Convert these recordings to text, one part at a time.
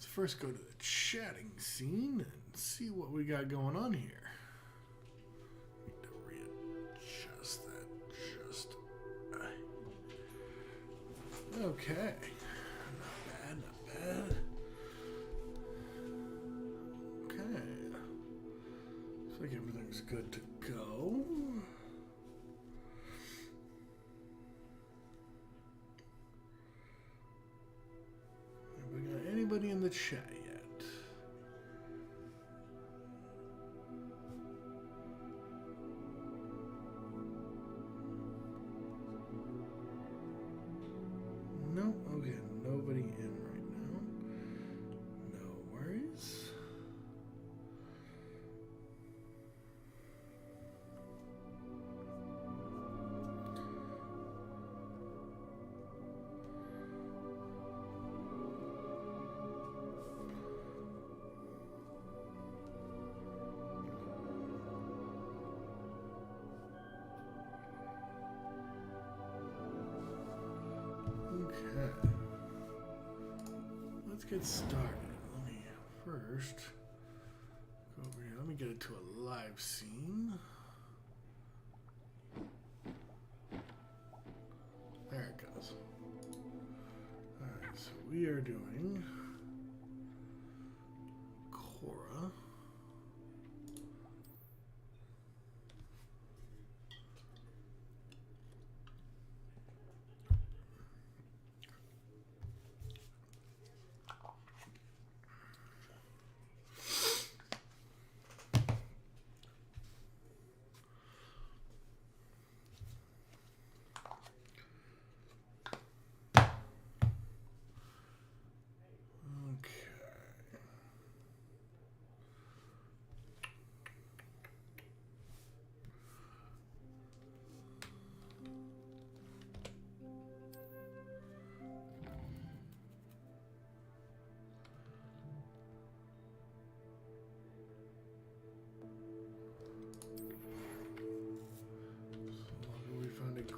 first go to the chatting scene and see what we got going on here. Need to readjust that just. Okay. Not bad, not bad. Okay. Looks like everything's good to go. Have we got anybody in the chat yet? No? Okay, nobody in right now. No worries. Okay. Let's get started. Let me first go over here. Let me get it to a live scene. There it goes. Alright, so we are doing Cora.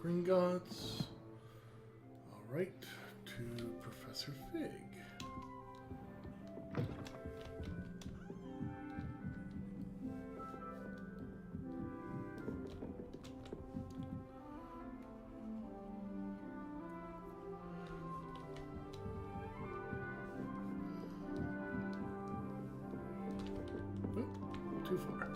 Gringotts. All right, to Professor Fig. Oop, too far.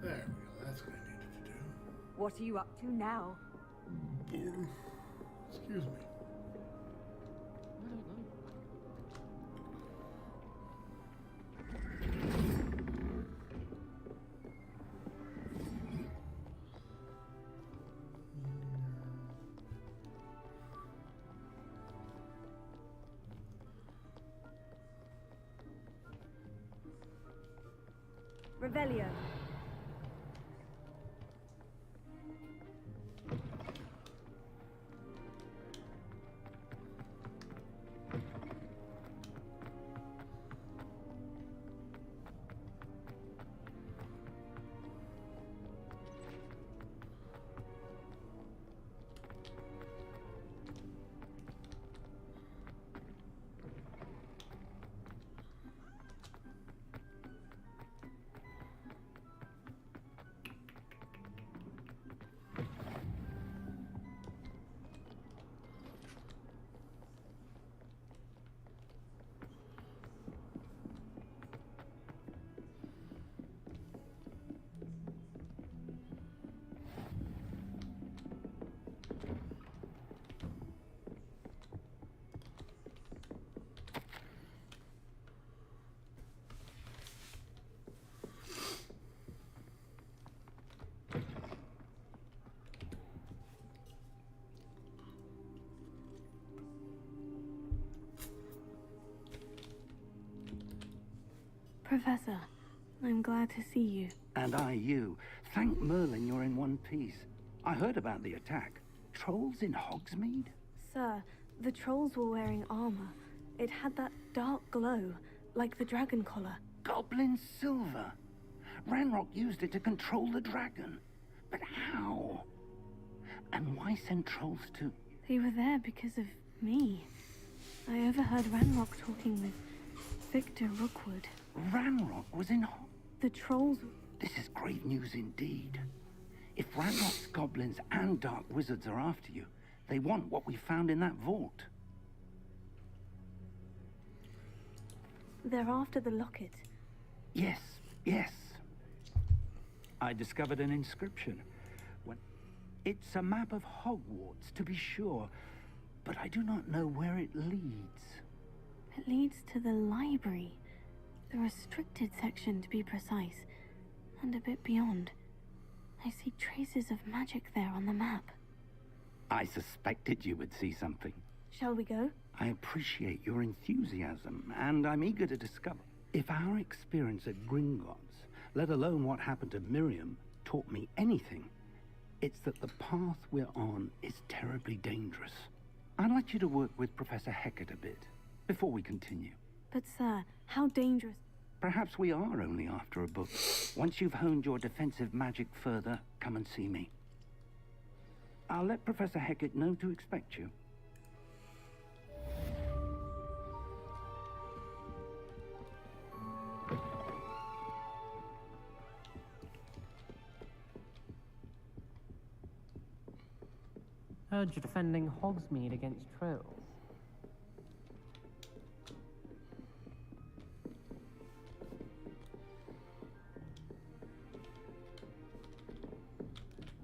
There we go, that's what I needed to do. What are you up to now? Excuse me. Revelio. Professor, I'm glad to see you. And I you. Thank Merlin you're in one piece. I heard about the attack. Trolls in Hogsmeade? Sir, the trolls were wearing armor. It had that dark glow, like the dragon collar. Goblin silver. Ranrock used it to control the dragon. But how? And why send trolls to... They were there because of me. I overheard Ranrock talking with Victor Rookwood. Ranrock was in... The trolls... This is great news indeed. If Ranrock's goblins and dark wizards are after you, they want what we found in that vault. They're after the locket. Yes, yes. I discovered an inscription. It's a map of Hogwarts, to be sure, but I do not know where it leads. It leads to the library. The restricted section, to be precise. And a bit beyond. I see traces of magic there on the map. I suspected you would see something. Shall we go? I appreciate your enthusiasm, and I'm eager to discover. If our experience at Gringotts, let alone what happened to Miriam, taught me anything, it's that the path we're on is terribly dangerous. I'd like you to work with Professor Hecat a bit, before we continue. But sir, how dangerous... Perhaps we are only after a book. Once you've honed your defensive magic further, come and see me. I'll let Professor Hecat know to expect you. Heard you're defending Hogsmeade against trolls.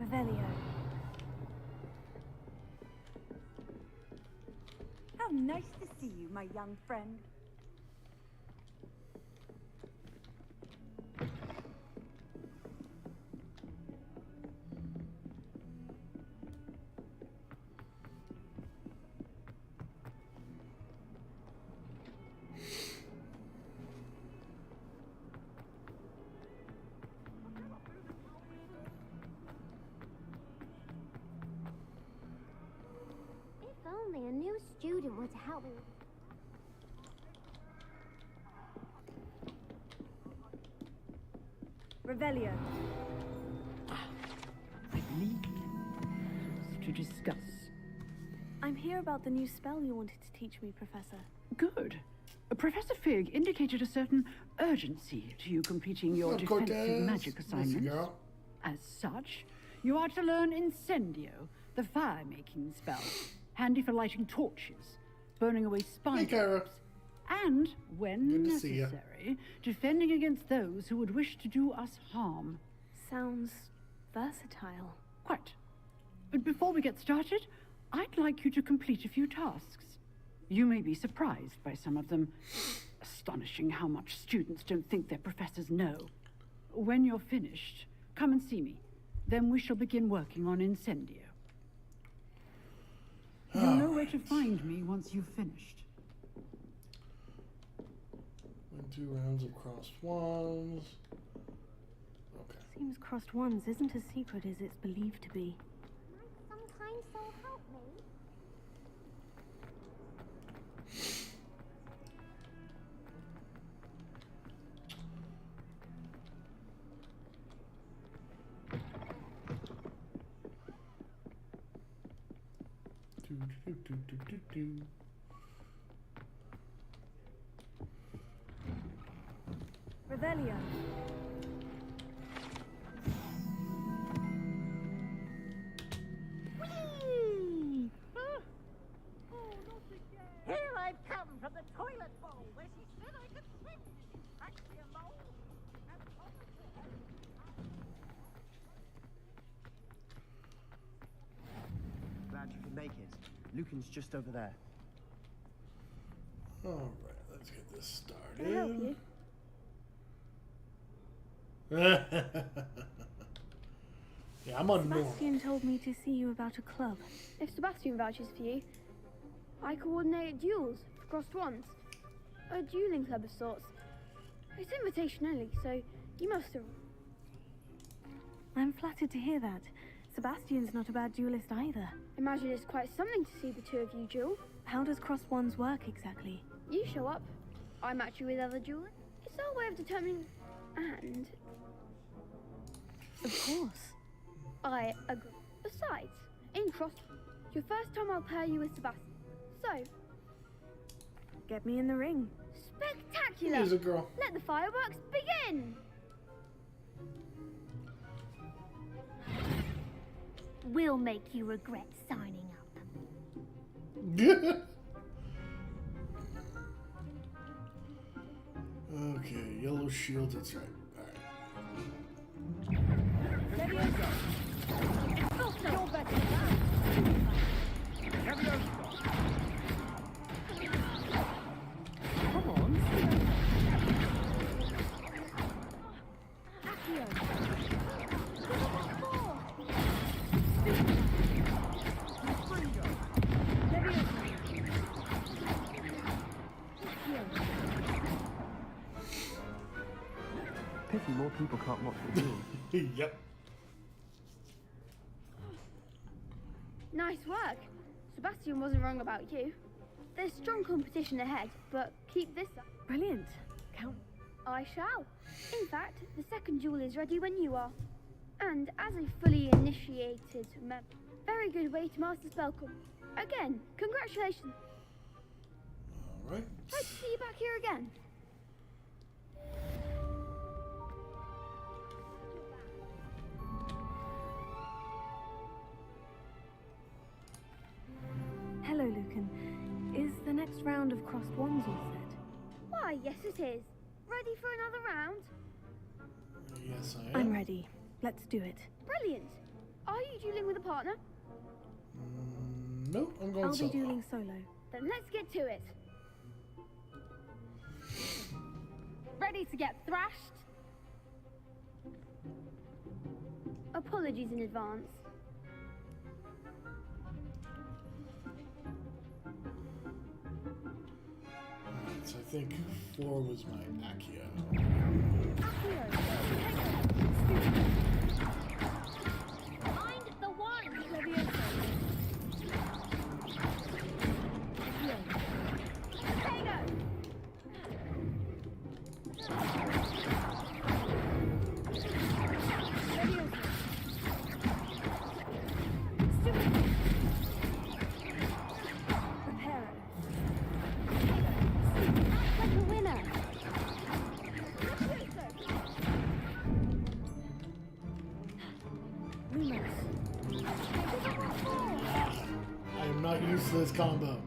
Revelio. How nice to see you, my young friend. If only a new student were to help me. Revelio. I believe to discuss. I'm here about the new spell you wanted to teach me, Professor. Good. Professor Fig indicated a certain urgency to you completing your defensive magic assignments. As such, you are to learn Incendio, the fire-making spell, handy for lighting torches, burning away spiders, and, when necessary, defending against those who would wish to do us harm. Sounds versatile. Quite. But before we get started, I'd like you to complete a few tasks. You may be surprised by some of them. Astonishing how much students don't think their professors know. When you're finished, come and see me. Then we shall begin working on Incendio. You'll know where to find me once you've finished. Win 2 rounds of crossed wands. Okay. Seems crossed wands isn't as secret as it's believed to be. Might some kind soul help me? Do. Revelio. Whee! Huh? Oh, not again. Here I've come from the toilet bowl where she said I could swim. She packed me along and promised to help me out. Glad you could make it. Lucan's just over there. All right, let's get this started. Can I help you? Yeah, I'm on normal. Sebastian told me to see you about a club. If Sebastian vouches for you, I coordinate duels for crossed wands. A dueling club of sorts. It's invitation only, so you must have... I'm flattered to hear that. Sebastian's not a bad duelist either. Imagine it's quite something to see the two of you duel. How does crossed wands work exactly? You show up, I match you with other duelists. It's our way of determining... And Of course. I agree. Besides, in Cross, your first time I'll pair you with Sebastian. So, Get me in the ring. spectacular! Here's a girl. Let the fireworks begin! We'll make you regret signing up. Okay, yellow shield, that's right. Come on. Pity more people can't watch the duel. Yep. Nice work. Sebastian wasn't wrong about you. There's strong competition ahead, but keep this up. Brilliant. Count. I shall. In fact, the second duel is ready when you are. And as a fully initiated member, very good way to master spellcraft. Again, congratulations. All right. Nice to see you back here again. Hello, Lucan. Is the next round of crossed wands all set? Why, yes it is. Ready for another round? Yes, I am. I'm ready. Let's do it. Brilliant. Are you dueling with a partner? Nope, I'm going I'll solo. be dueling solo. Then let's get to it. Ready to get thrashed? Apologies in advance. Alright, so I think 4 was my Accio. Find the one! Like a winner. I am not used to this combo.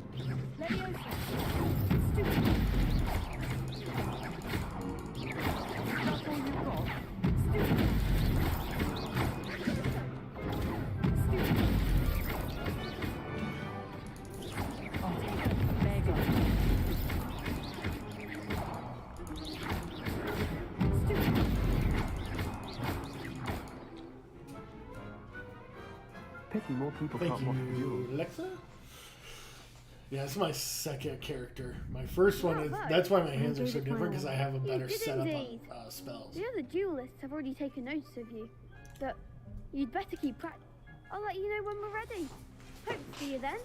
Pity more people Thank can't watch the duel. you, Alexa. Yeah, it's my second character. My first one is, right. that's why my hands are Enjoyed so it different, because I have a better did setup indeed. on spells. The other duelists have already taken notice of you, but you'd better keep practice. I'll let you know when we're ready. Hope to see you then.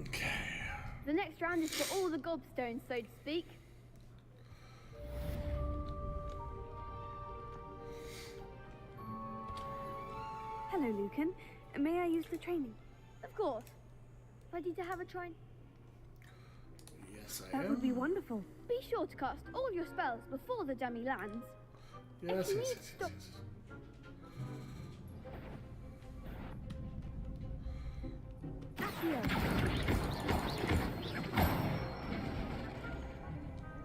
Okay. The next round is for all the gobstones, so to speak. Hello, Lucan. May I use the training? Of course. Ready to have a try? Yes, I am. That would be wonderful. Be sure to cast all your spells before the dummy lands. Yes, if you yes, need yes, stop- yes, yes.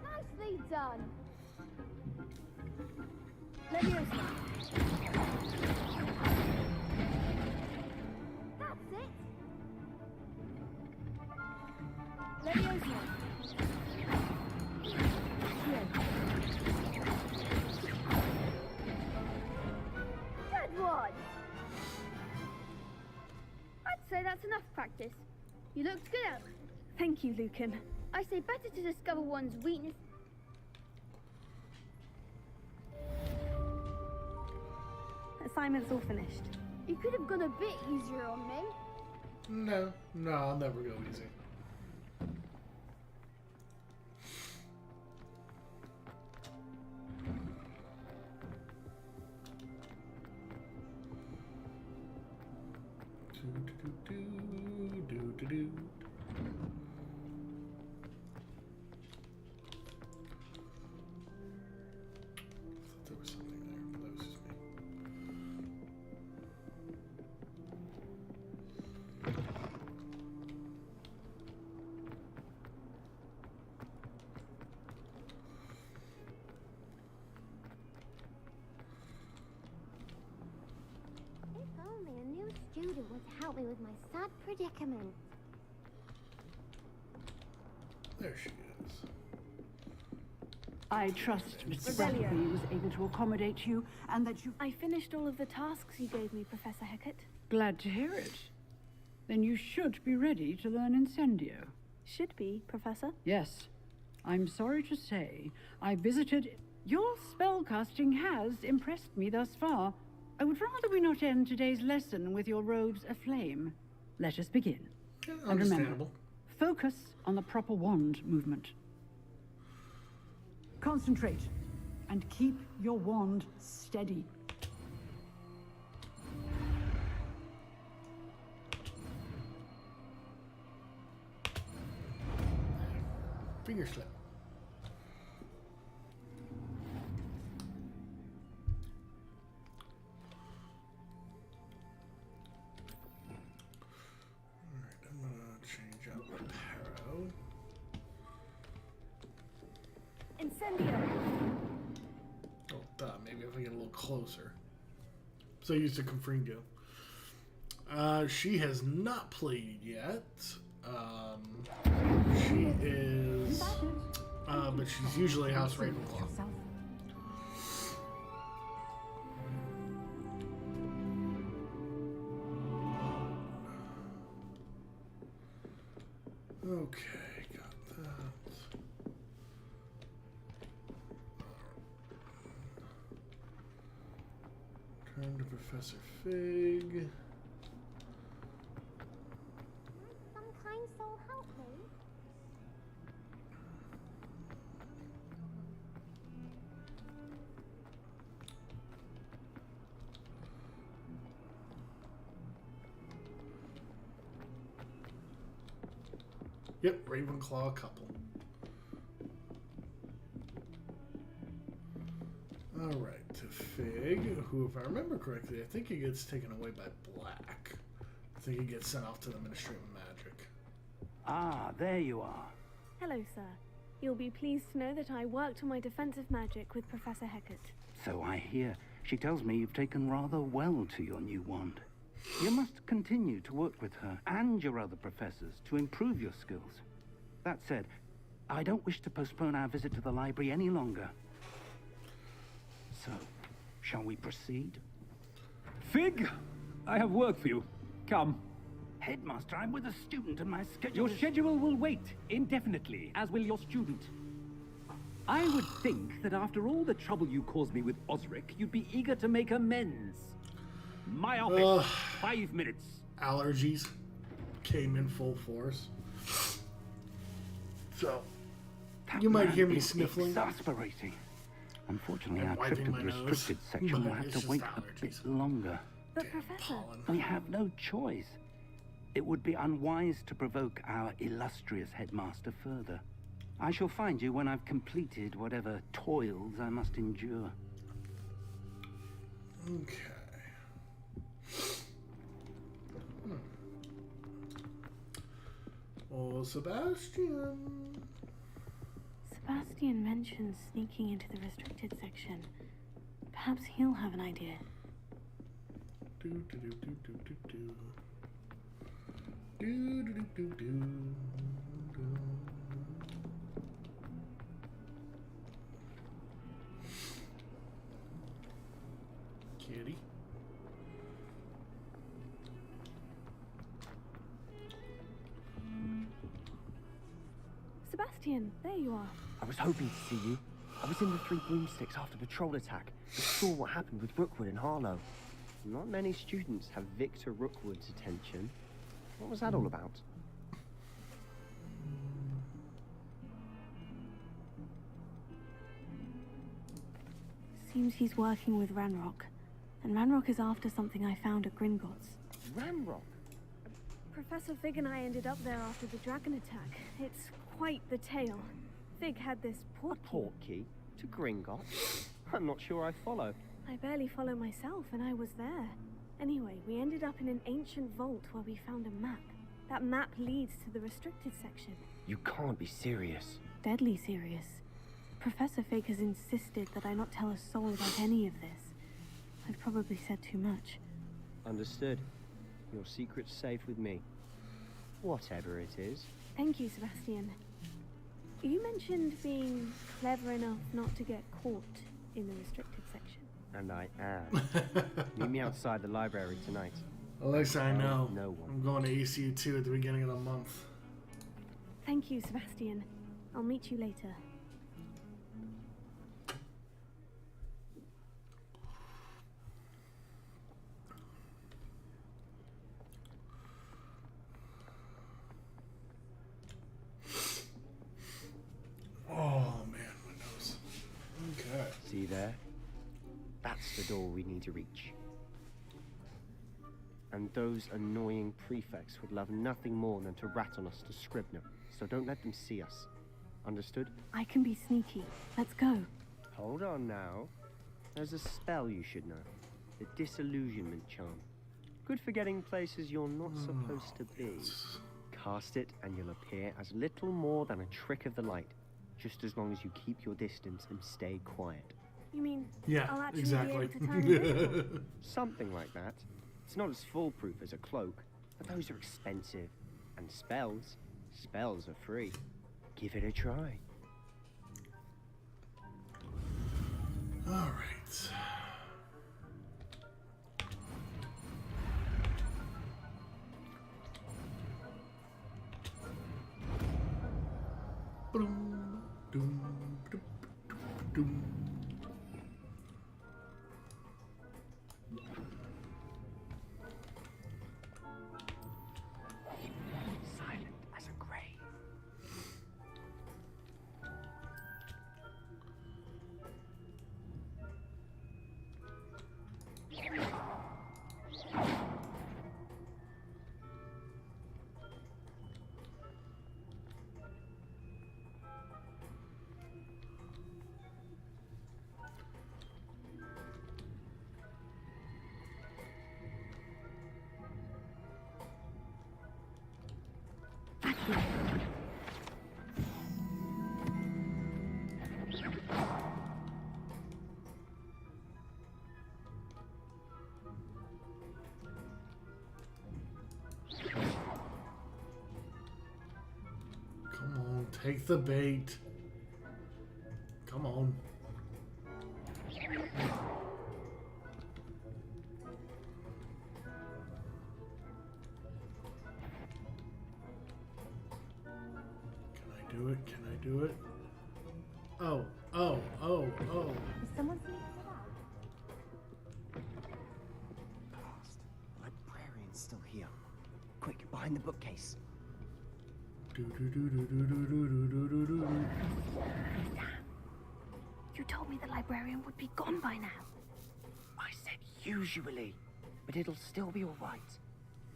Nicely done. Leviosa. That's it. Leviosa. Good one. I'd say that's enough practice. You looked good out. Thank you, Lucan. I say better to discover one's weakness. Assignment's all finished. You could have gone a bit easier on me. No, I'll never go easy. do. There was something there, but that was just me. If only a new student would help me with my sad predicament. There she is. I trust Mr. Bradley was able to accommodate you and that you... I finished all of the tasks you gave me, Professor Hecat. Glad to hear it. Then you should be ready to learn Incendio. Should be, Professor. Yes. I'm sorry to say, I visited... Your spellcasting has impressed me thus far. I would rather we not end today's lesson with your robes aflame. Let us begin. Yeah, And remember, understandable. focus on the proper wand movement. Concentrate and keep your wand steady. Finger slip. Alright, I'm gonna change out Reparo. Incendio. Oh, maybe if I get a little closer. So I used a Confringo. She has not played yet. She is, but she's usually House Ravenclaw. Okay, got that. Turn to Professor Fig. Some kind soul help me. Yep, Ravenclaw couple. Alright, to Fig, who, if I remember correctly, I think he gets taken away by Black. I think he gets sent off to the Ministry of Magic. Ah, there you are. Hello, sir. You'll be pleased to know that I worked on my defensive magic with Professor Hecat. So I hear. She tells me you've taken rather well to your new wand. You must continue to work with her and your other professors to improve your skills. That said, I don't wish to postpone our visit to the library any longer. So, shall we proceed? Fig, I have work for you. Come. Headmaster, I'm with a student and my schedule Your is... schedule will wait indefinitely, as will your student. I would think that after all the trouble you caused me with Osric, you'd be eager to make amends. My office, 5 minutes. Allergies came in full force. So, That you might man hear me is sniffling. Exasperating. Unfortunately, I'm our trip wiping to my the nose, restricted section will but have it's to just wait a allergies. bit longer. But, Damn Professor, pollen. We have no choice. It would be unwise to provoke our illustrious headmaster further. I shall find you when I've completed whatever toils I must endure. Okay. Oh, Sebastian. Sebastian mentioned sneaking into the restricted section. Perhaps he'll have an idea. Do do do do do do do. Do do do do do. Kitty. Sebastian, there you are. I was hoping to see you. I was in the Three Broomsticks after the troll attack. I saw what happened with Rookwood and Harlow. Not many students have Victor Rookwood's attention. What was that all about? Seems he's working with Ranrock. And Ranrock is after something I found at Gringotts. Ramrock? Professor Fig and I ended up there after the dragon attack. It's quite the tale. Fig had this port key. Port key? To Gringotts? I'm not sure I follow. I barely follow myself, and I was there. Anyway, we ended up in an ancient vault where we found a map. That map leads to the restricted section. You can't be serious. Deadly serious. Professor Fig has insisted that I not tell a soul about any of this. I've probably said too much. Understood. Your secret's safe with me. Whatever it is. Thank you, Sebastian. You mentioned being clever enough not to get caught in the restricted section. And I am. Meet me outside the library tonight. Alexa, I know. No one. I'm going to ACU2 at the beginning of the month. Thank you, Sebastian. I'll meet you later. Oh, man, my nose. Okay. See there? That's the door we need to reach. And those annoying prefects would love nothing more than to rat on us to Scribner, so don't let them see us. Understood? I can be sneaky. Let's go. Hold on now. There's a spell you should know. The Disillusionment Charm. Good for getting places you're not supposed to be. Cast it and you'll appear as little more than a trick of the light, just as long as you keep your distance and stay quiet. You mean Yeah, I'll actually exactly. be able to turn invisible? Something like that. It's not as foolproof as a cloak, but those are expensive. And spells are free. Give it a try. All right. Boom, doom, doom, doom, doom. Silent as a grave. Come on, take the bait. Come on. Can I do it? Can I do it? Oh, oh, oh, oh. Is someone sneaking about? Past. Librarian's still here. Quick, behind the bookcase. Do, do, do, do, do, do, do, do, do, do. You told me the librarian would be gone by now. I said usually, but it'll still be all right.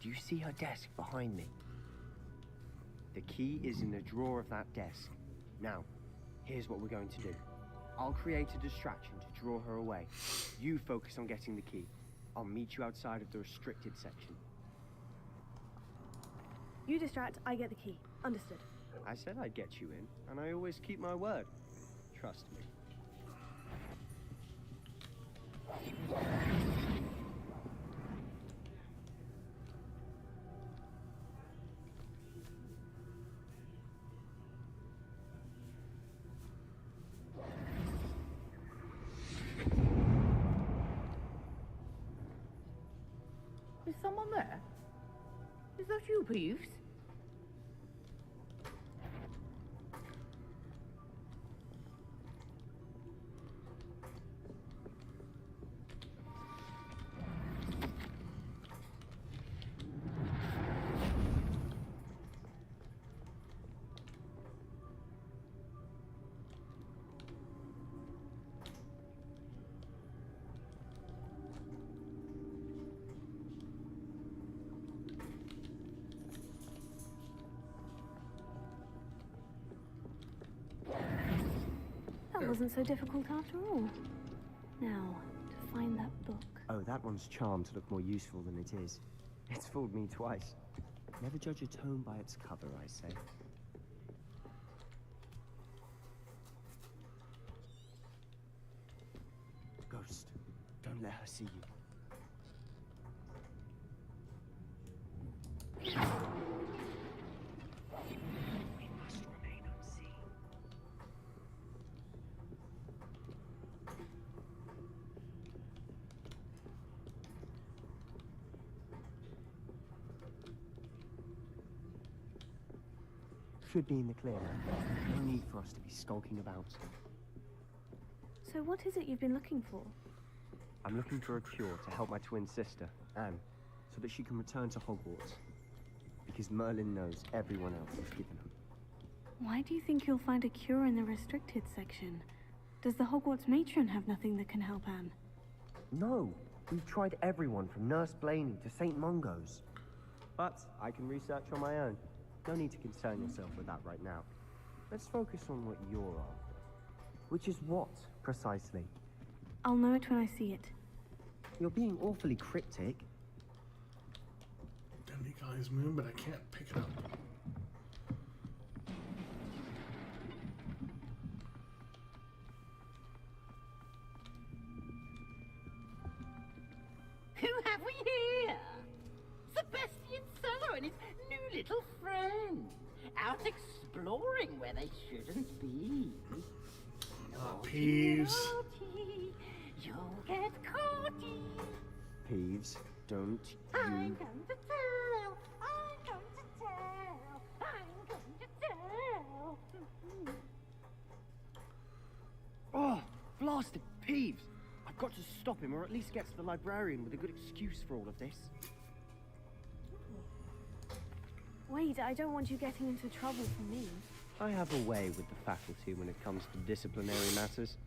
Do you see her desk behind me? The key is in the drawer of that desk. Now, here's what we're going to do. I'll create a distraction to draw her away. You focus on getting the key. I'll meet you outside of the restricted section. You distract, I get the key. Understood. I said I'd get you in, and I always keep my word. Trust me. Is someone there? Is that you, Peeves? That wasn't so difficult after all. Now, to find that book. Oh, that one's charmed to look more useful than it is. It's fooled me twice. Never judge a tome by its cover, I say. Ghost, don't let her see you. We must remain unseen. Should be in the clear now. No need for us to be skulking about. So what is it you've been looking for? I'm looking for a cure to help my twin sister, Anne, so that she can return to Hogwarts. Because Merlin knows everyone else is given her. Why do you think you'll find a cure in the restricted section? Does the Hogwarts matron have nothing that can help Anne? No! We've tried everyone from Nurse Blaney to St. Mungo's. But I can research on my own. No need to concern yourself with that right now. Let's focus on what you're after. Which is what, precisely? I'll know it when I see it. You're being awfully cryptic. Deadly Guy's Moon, but I can't pick it up. Who have we here? Sebastian Cello and his new little friend. Out exploring where they shouldn't be. Peeves. Naughty, you'll get caughty. Peeves, don't I'm you... going to tell. I'm going to tell. I'm going to tell. Oh, blasted Peeves! I've got to stop him, or at least get to the librarian with a good excuse for all of this. Wait, I don't want you getting into trouble for me. I have a way with the faculty when it comes to disciplinary matters.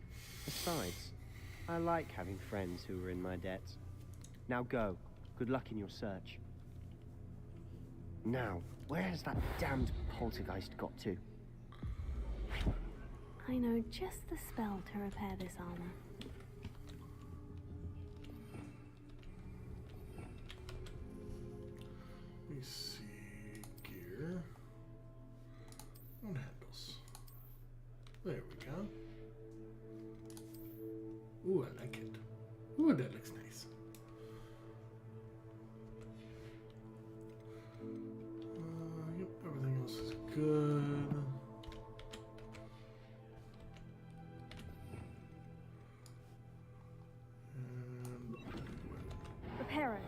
Besides, I like having friends who are in my debt. Now go. Good luck in your search. Now, where has that damned poltergeist got to? I know just the spell to repair this armor. Let me see. Gear. On handles. There we go. Ooh, I like it. Ooh, that looks nice. Yep, everything else is good. And Repair it.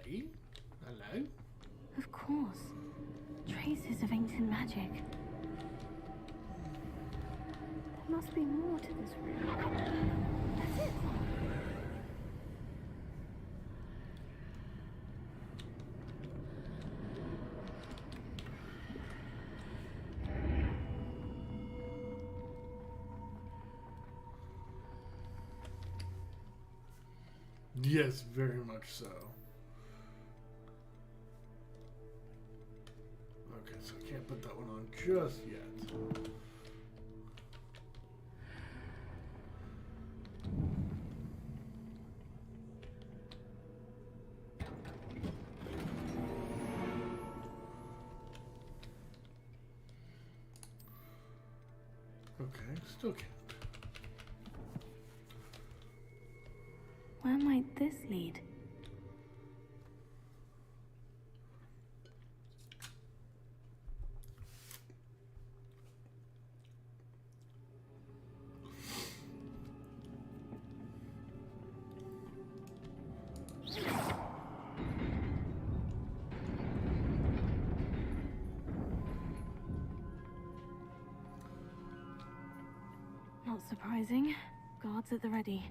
Hey, hello. Of course. Traces of ancient magic. There must be more to this room. That's it. Yes, very much so. Okay, so I can't put that one on just yet. Okay, still can't. Where might this lead? Not surprising. Guards at the ready.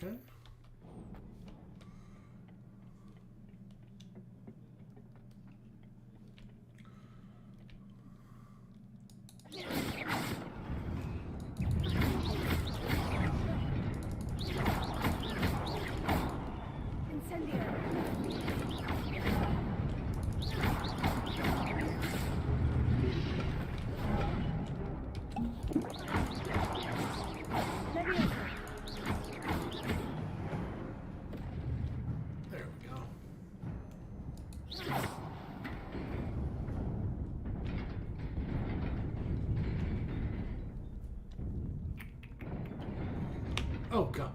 Okay. Oh, God.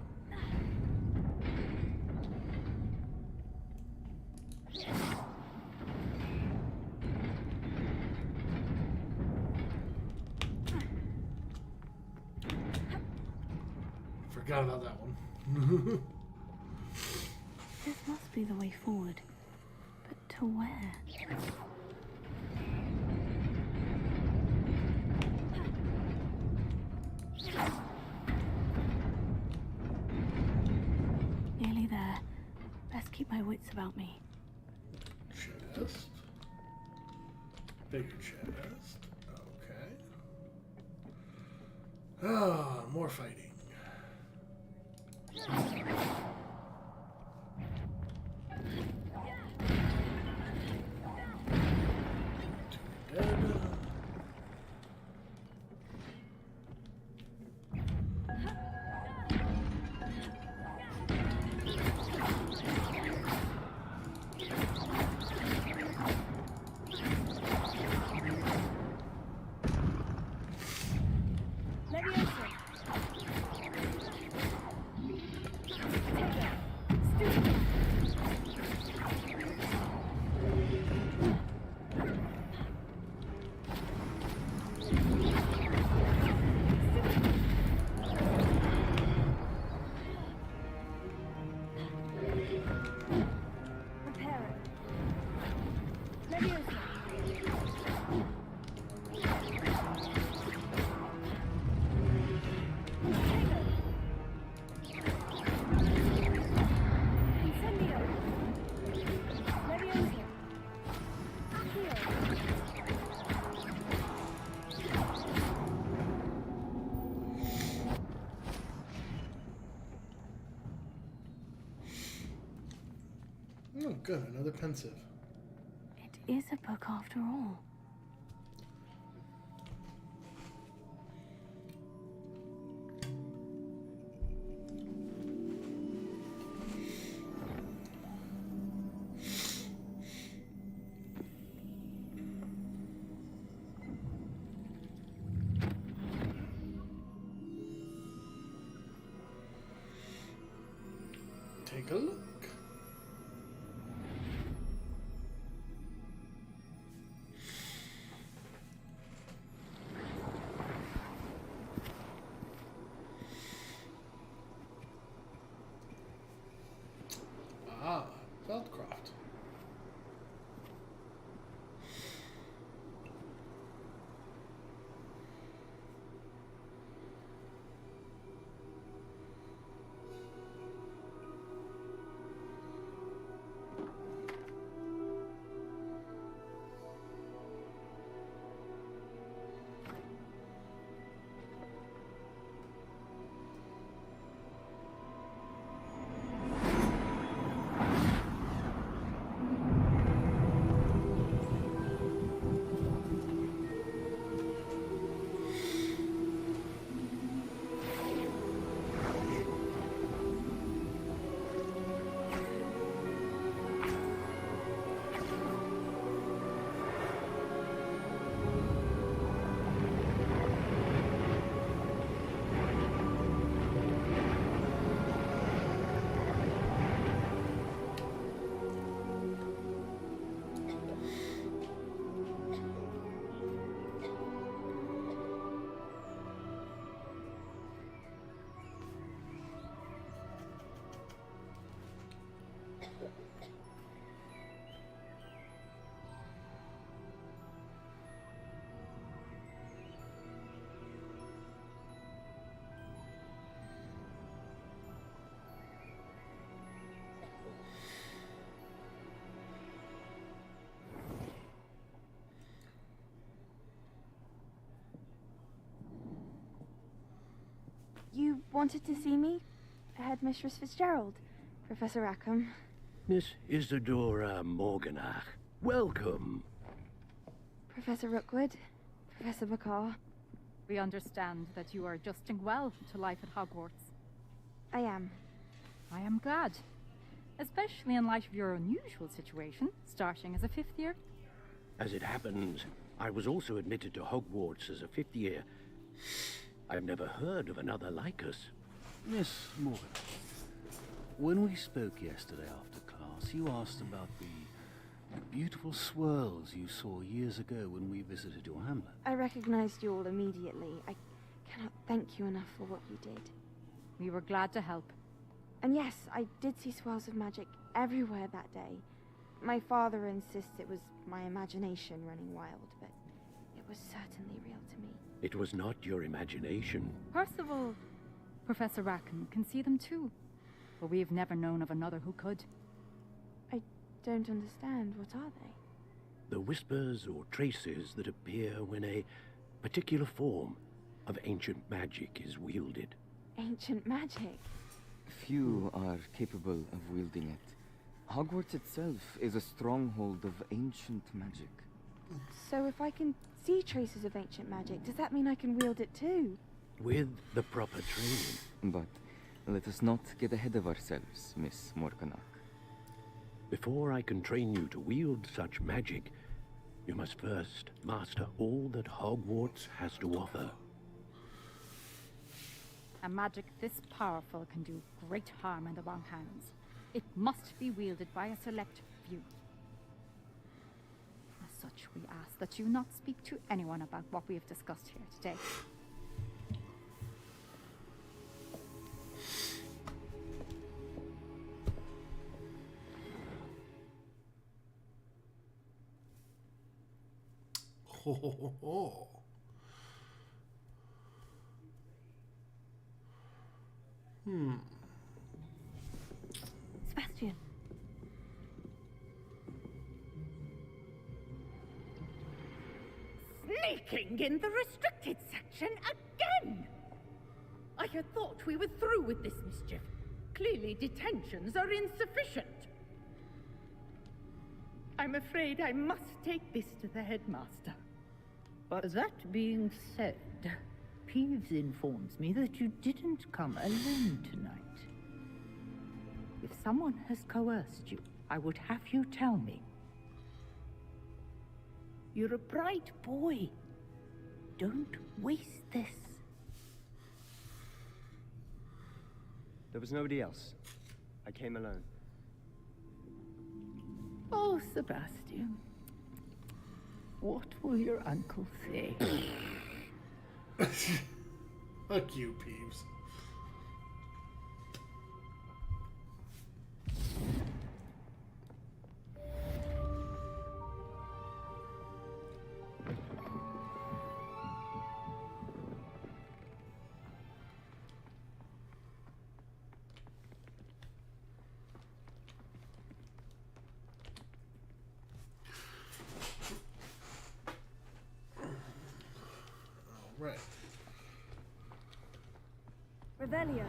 Forgot about that one. This must be the way forward. But to where? Nearly there. Best keep my wits about me. Chest. Bigger chest. Okay. Ah, more fighting. Dead. Oh, good. Another pensive. It is a book after all. Take a look. Ah, Feldcroft. wanted to see me? Headmistress Fitzgerald, Professor Rackham. Miss Isadora Morganach, welcome. Professor Rookwood, Professor Bakar. We understand that you are adjusting well to life at Hogwarts. I am. I am glad. Especially in light of your unusual situation, starting as a 5th year. As it happens, I was also admitted to Hogwarts as a 5th year. I've never heard of another like us. Miss Morgan, when we spoke yesterday after class, you asked about the beautiful swirls you saw years ago when we visited your hamlet. I recognized you all immediately. I cannot thank you enough for what you did. We were glad to help. And yes, I did see swirls of magic everywhere that day. My father insists it was my imagination running wild, but it was certainly real to me. It was not your imagination. Percival, Professor Rackham can see them too. But we have never known of another who could. I don't understand. What are they? The whispers or traces that appear when a particular form of ancient magic is wielded. Ancient magic? Few are capable of wielding it. Hogwarts itself is a stronghold of ancient magic. So if I can see traces of ancient magic, does that mean I can wield it too? With the proper training. But let us not get ahead of ourselves, Miss Morganach. Before I can train you to wield such magic, you must first master all that Hogwarts has to offer. A magic this powerful can do great harm in the wrong hands. It must be wielded by a select few. As such, we ask that you not speak to anyone about what we have discussed here today. Ho, ho, ho, ho. Sebastian. Sneaking in the restricted section again! I had thought we were through with this mischief. Clearly detentions are insufficient. I'm afraid I must take this to the headmaster. But that being said, Peeves informs me that you didn't come alone tonight. If someone has coerced you, I would have you tell me. You're a bright boy. Don't waste this. There was nobody else. I came alone. Oh, Sebastian. What will your uncle say? Fuck you, Peeves. Right. Revelio.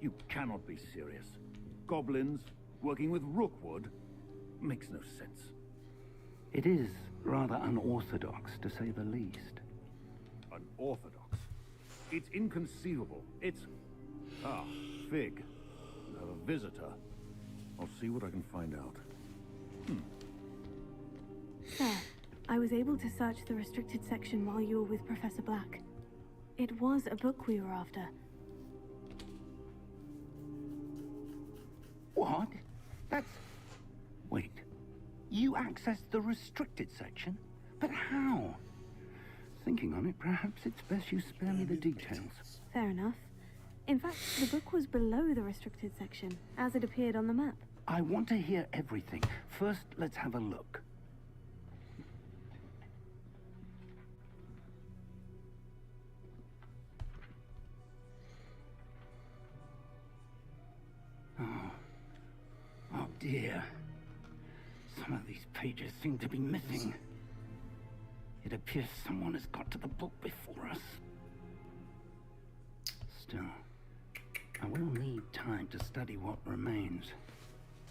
You cannot be serious. Goblins working with Rookwood makes no sense. It is rather unorthodox, to say the least. Unorthodox. It's inconceivable. It's... Ah, Fig. You have a visitor. I'll see what I can find out. Sir, I was able to search the restricted section while you were with Professor Black. It was a book we were after. What? That's... Wait. You accessed the restricted section? But how? Thinking on it, perhaps it's best you spare me the details. Fair enough. In fact, the book was below the restricted section, as it appeared on the map. I want to hear everything. First, let's have a look. Oh dear. Some of these pages seem to be missing. It appears someone has got to the book before us. Still, I will need time to study what remains.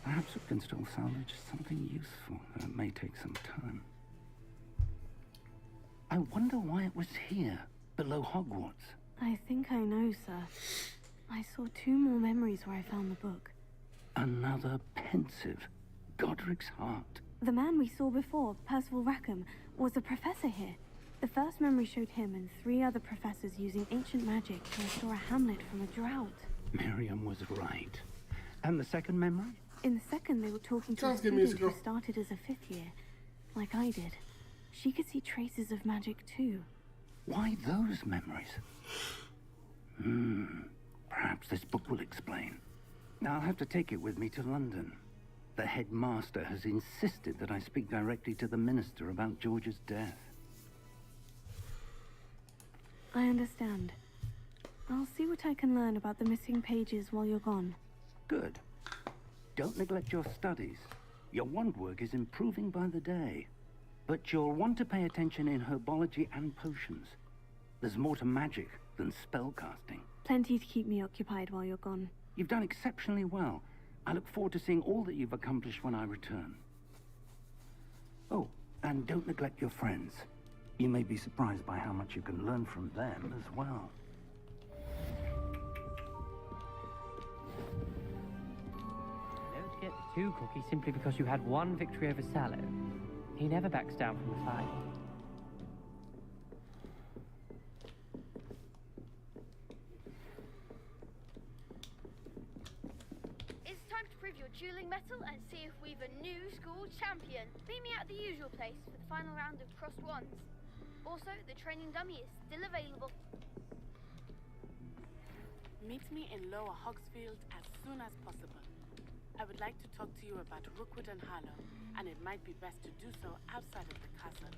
Perhaps we can still salvage something useful, though it may take some time. I wonder why it was here, below Hogwarts. I think I know, sir. I saw 2 more memories where I found the book. Another pensive. Godric's heart. The man we saw before, Percival Rackham, was a professor here. The first memory showed him and 3 other professors using ancient magic to restore a hamlet from a drought. Miriam was right. And the second memory? In the second, they were talking to a student who started as a 5th year, like I did. She could see traces of magic too. Why those memories? Perhaps this book will explain. I'll have to take it with me to London. The headmaster has insisted that I speak directly to the minister about George's death. I understand. I'll see what I can learn about the missing pages while you're gone. Good. Don't neglect your studies. Your wand work is improving by the day. But you'll want to pay attention in herbology and potions. There's more to magic than spellcasting. Plenty to keep me occupied while you're gone. You've done exceptionally well. I look forward to seeing all that you've accomplished when I return. Oh, and don't neglect your friends. You may be surprised by how much you can learn from them as well. Don't get too cocky simply because you had one victory over Sallow. He never backs down from the fight. It's time to prove your dueling mettle and see if we've a new school champion. Meet me at the usual place for the final round of crossed wands. Also, the training dummy is still available. Meet me in Lower Hogsfield as soon as possible. I would like to talk to you about Rookwood and Harlow, and it might be best to do so outside of the castle.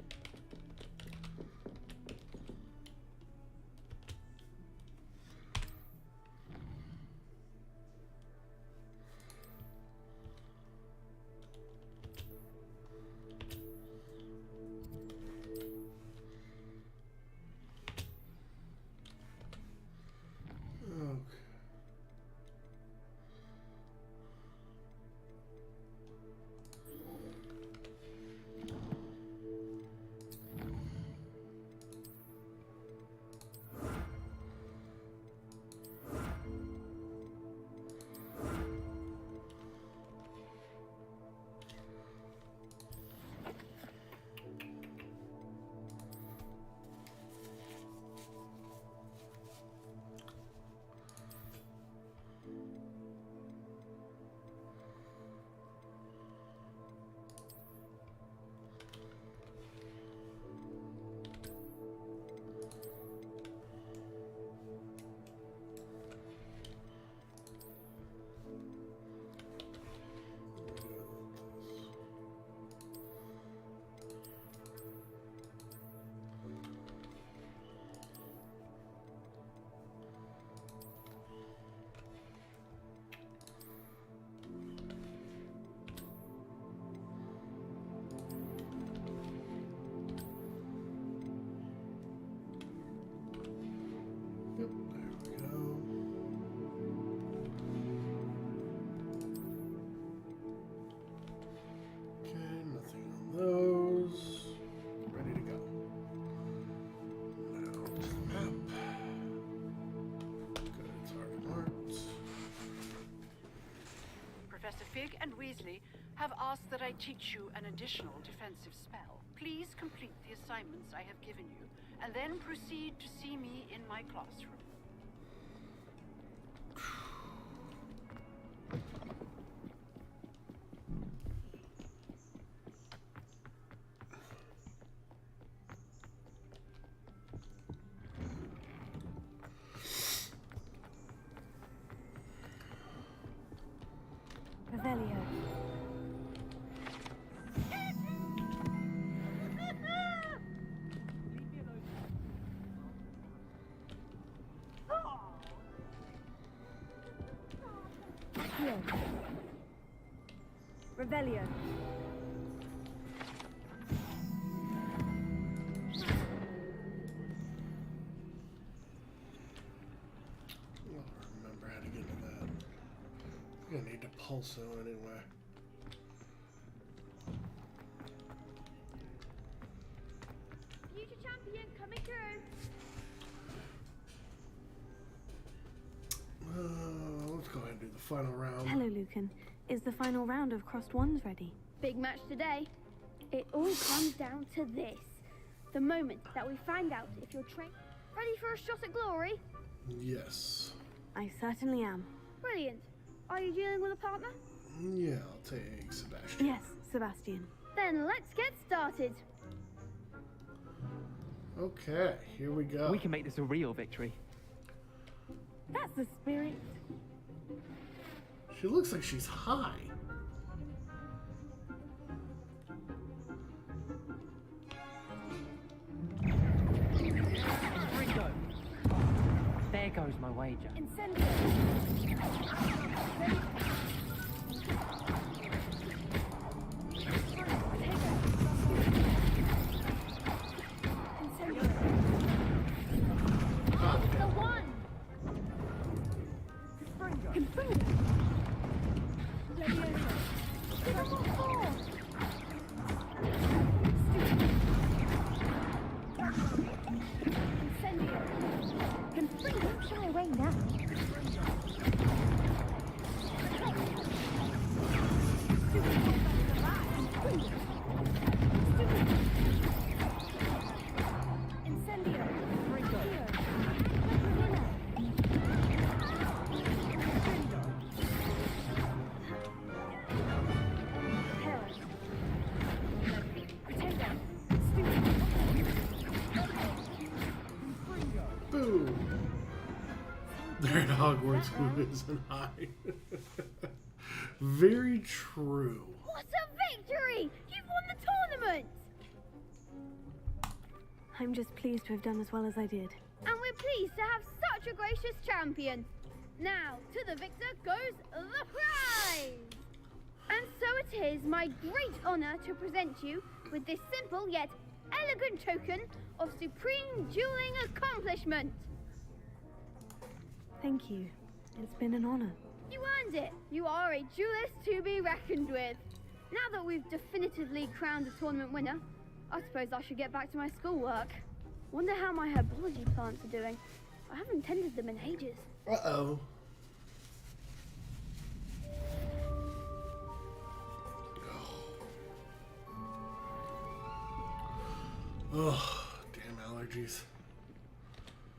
Fig and Weasley have asked that I teach you an additional defensive spell. Please complete the assignments I have given you, and then proceed to see me in my classroom. Revelio. Revelio. Remember how to get to that. I'm gonna need to pulse anyway. Future champion coming through. Let's go ahead and do the final round. Hello, Lucan. Is the final round of Crossed Wands ready? Big match today. It all comes down to this. The moment that we find out if you're ready for a shot at glory. Yes. I certainly am. Brilliant. Are you dealing with a partner? Yeah, I'll take Sebastian. Yes, Sebastian. Then let's get started. Okay, here we go. We can make this a real victory. That's the spirit. She looks like she's high. Ringo. There goes my wager. Incendio. The one. They're at Hogwarts, who isn't I? Very true. What a victory! You've won the tournament! I'm just pleased to have done as well as I did. And we're pleased to have such a gracious champion. Now, to the victor goes the prize! And so it is my great honor to present you with this simple yet elegant token of supreme dueling accomplishment. Thank you. It's been an honor. You earned it. You are a duelist to be reckoned with. Now that we've definitively crowned the tournament winner, I suppose I should get back to my schoolwork. Wonder how my herbology plants are doing. I haven't tended them in ages. Uh-oh. Oh, damn allergies.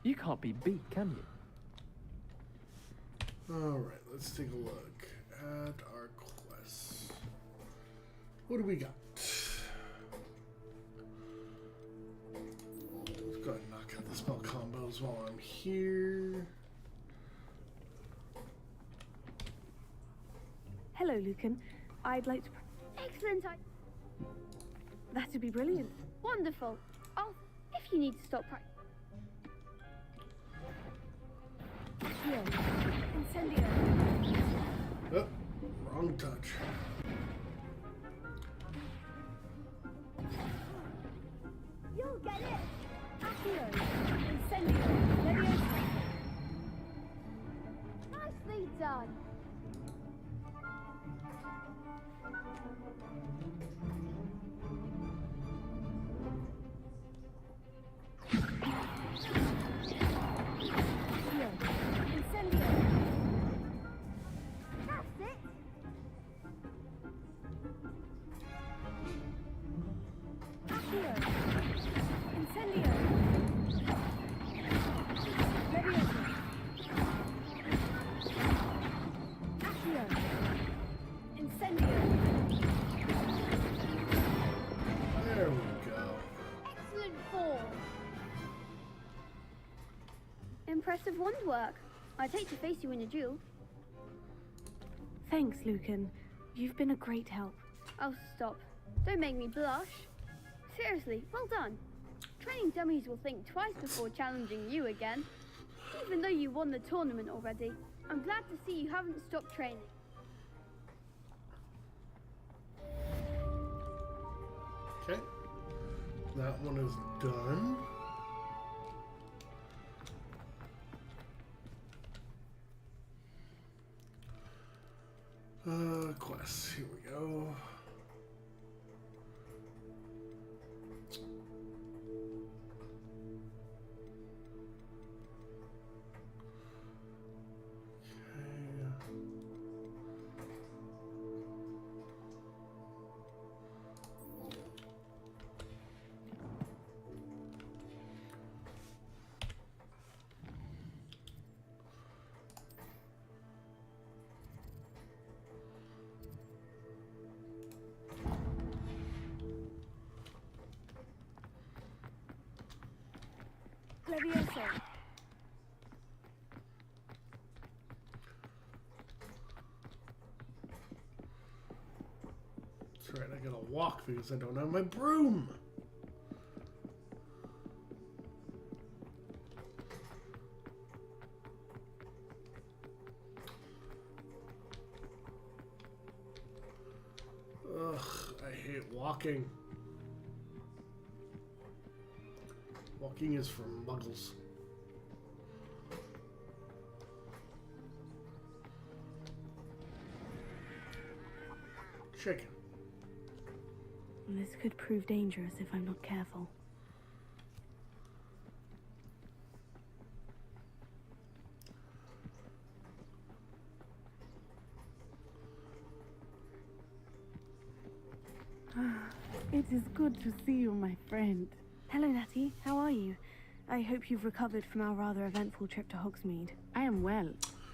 You can't be beat, can you? Alright, let's take a look at our quests. What do we got? Let's go ahead and knock out the spell combos while I'm here. Hello, Lucan. I'd like to... Excellent. That'd be brilliant. Wonderful. If you need to stop practicing. Incendio. Oh, wrong touch. You'll get it. Accio. Incendio. Leviosa. Nicely done. impressive wand work. I'd hate to face you in a duel. Thanks, Lucan. You've been a great help. Oh, stop. Don't make me blush. Seriously, well done. Training dummies will think twice before challenging you again. Even though you won the tournament already, I'm glad to see you haven't stopped training. Okay. That one is done. Quests. Here we go. Levioso. That's right, I gotta walk because I don't have my broom. Ugh, I hate walking. Walking is for muggles. Chicken. This could prove dangerous if I'm not careful. It is good to see you, my friend. Hello, Natty. How are you? I hope you've recovered from our rather eventful trip to Hogsmeade. I am well,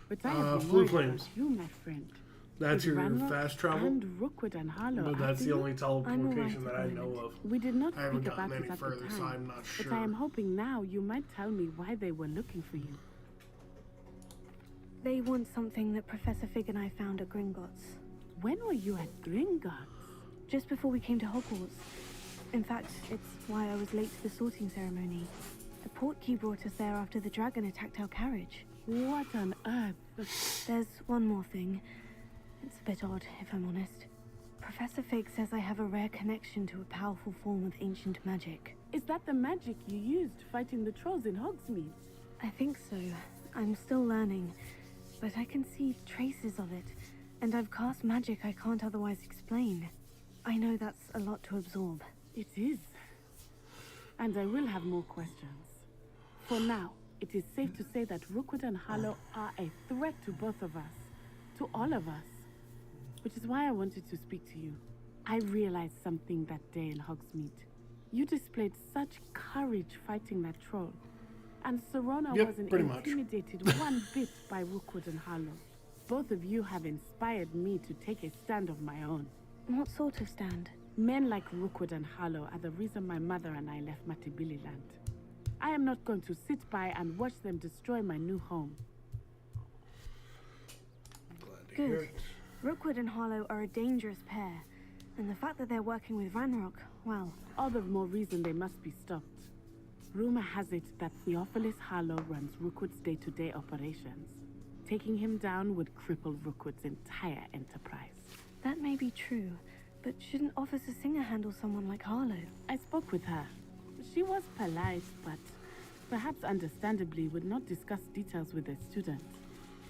but I have been Blue worried Flames. about you, my friend. That's With your Ranrock fast travel? And Rookwood and Harlow. But that's the only I'm teleportation all that right I at the know moment. of. We did not I haven't speak gotten about any it at further, the so time, I'm not sure. but I am hoping now you might tell me why they were looking for you. They want something that Professor Fig and I found at Gringotts. When were you at Gringotts? Just before we came to Hogwarts. In fact, it's why I was late to the sorting ceremony. The portkey brought us there after the dragon attacked our carriage. What on earth? There's one more thing. It's a bit odd, if I'm honest. Professor Fig says I have a rare connection to a powerful form of ancient magic. Is that the magic you used fighting the trolls in Hogsmeade? I think so. I'm still learning, but I can see traces of it, and I've cast magic I can't otherwise explain. I know that's a lot to absorb. It is. And I will have more questions. For now, it is safe to say that Rookwood and Harlow are a threat to both of us. To all of us. Which is why I wanted to speak to you. I realized something that day in Hogsmeade. You displayed such courage fighting that troll. And Serona wasn't intimidated one bit by Rookwood and Harlow. Both of you have inspired me to take a stand of my own. What sort of stand? Men like Rookwood and Harlow are the reason my mother and I left Matibililand. I am not going to sit by and watch them destroy my new home. Good. Rookwood and Harlow are a dangerous pair, and the fact that they're working with Ranrock, well... All the more reason they must be stopped. Rumor has it that Theophilus Harlow runs Rookwood's day-to-day operations. Taking him down would cripple Rookwood's entire enterprise. That may be true, but shouldn't Officer Singer handle someone like Harlow? I spoke with her. She was polite, but perhaps understandably would not discuss details with a student.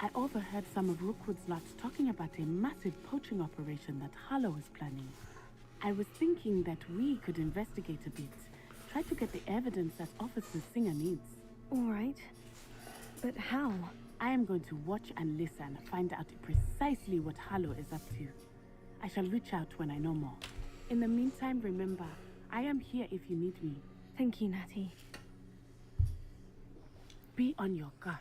I overheard some of Rookwood's lots talking about a massive poaching operation that Harlow was planning. I was thinking that we could investigate a bit, try to get the evidence that Officer Singer needs. All right. But how? I am going to watch and listen, find out precisely what Harlow is up to. I shall reach out when I know more. In the meantime, remember, I am here if you need me. Thank you, Natty. Be on your guard.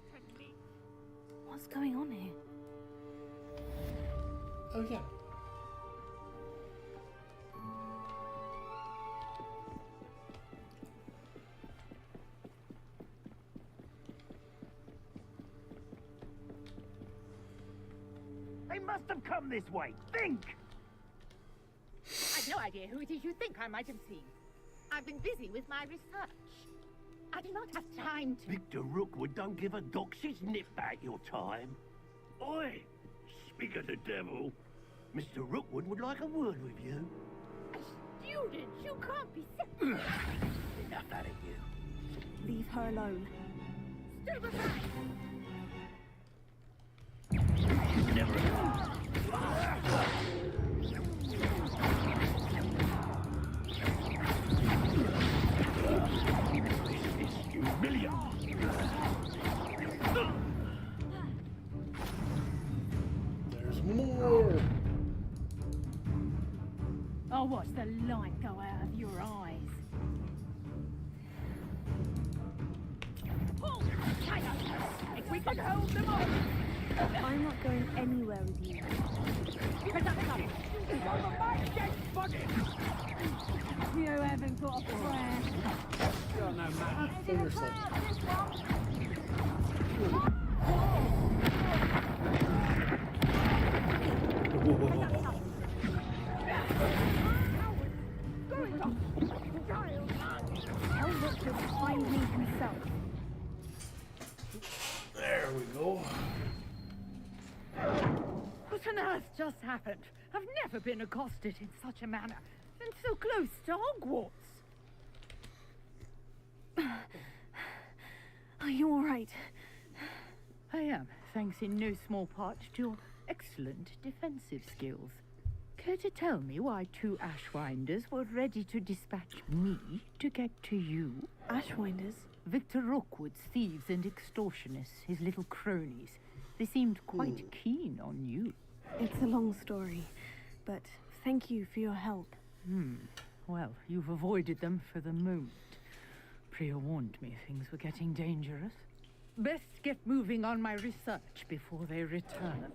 threaten me. What's going on here? Oh, yeah. They must have come this way. Think! I've no idea who it is you think I might have seen. I've been busy with my research. I do not have time to... Victor Rookwood don't give a doxy's nip back your time. Oi! Speak of the devil. Mr. Rookwood would like a word with you. A student? You can't be... Enough out of you. Leave her alone. Stand aside! Never. This is humiliating. There's more. I'll watch the light go out of your eyes. Pull! Tight up! If we can hold them off! I'm not going anywhere with you. You haven't got a prayer. You're no matter. Finish that. Tell Richard to find me himself. There we go. What on earth just happened? I've never been accosted in such a manner, and so close to Hogwarts. Are you all right? I am, thanks in no small part to your excellent defensive skills. Care to tell me why two Ashwinders were ready to dispatch me to get to you? Ashwinders? Victor Rookwood's thieves and extortionists, his little cronies. They seemed quite keen on you. It's a long story, but thank you for your help. Well, you've avoided them for the moment. Priya warned me things were getting dangerous. Best get moving on my research before they return.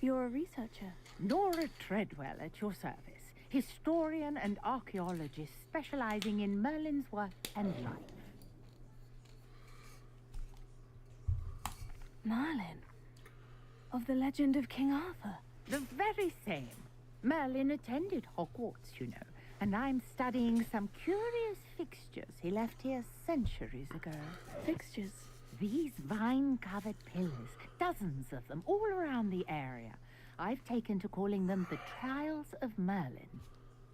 You're a researcher? Nora Treadwell at your service. Historian and archaeologist specializing in Merlin's work and life. Merlin? Of the legend of King Arthur? The very same. Merlin attended Hogwarts, you know, and I'm studying some curious fixtures he left here centuries ago. Fixtures? These vine-covered pillars, dozens of them, all around the area. I've taken to calling them the Trials of Merlin.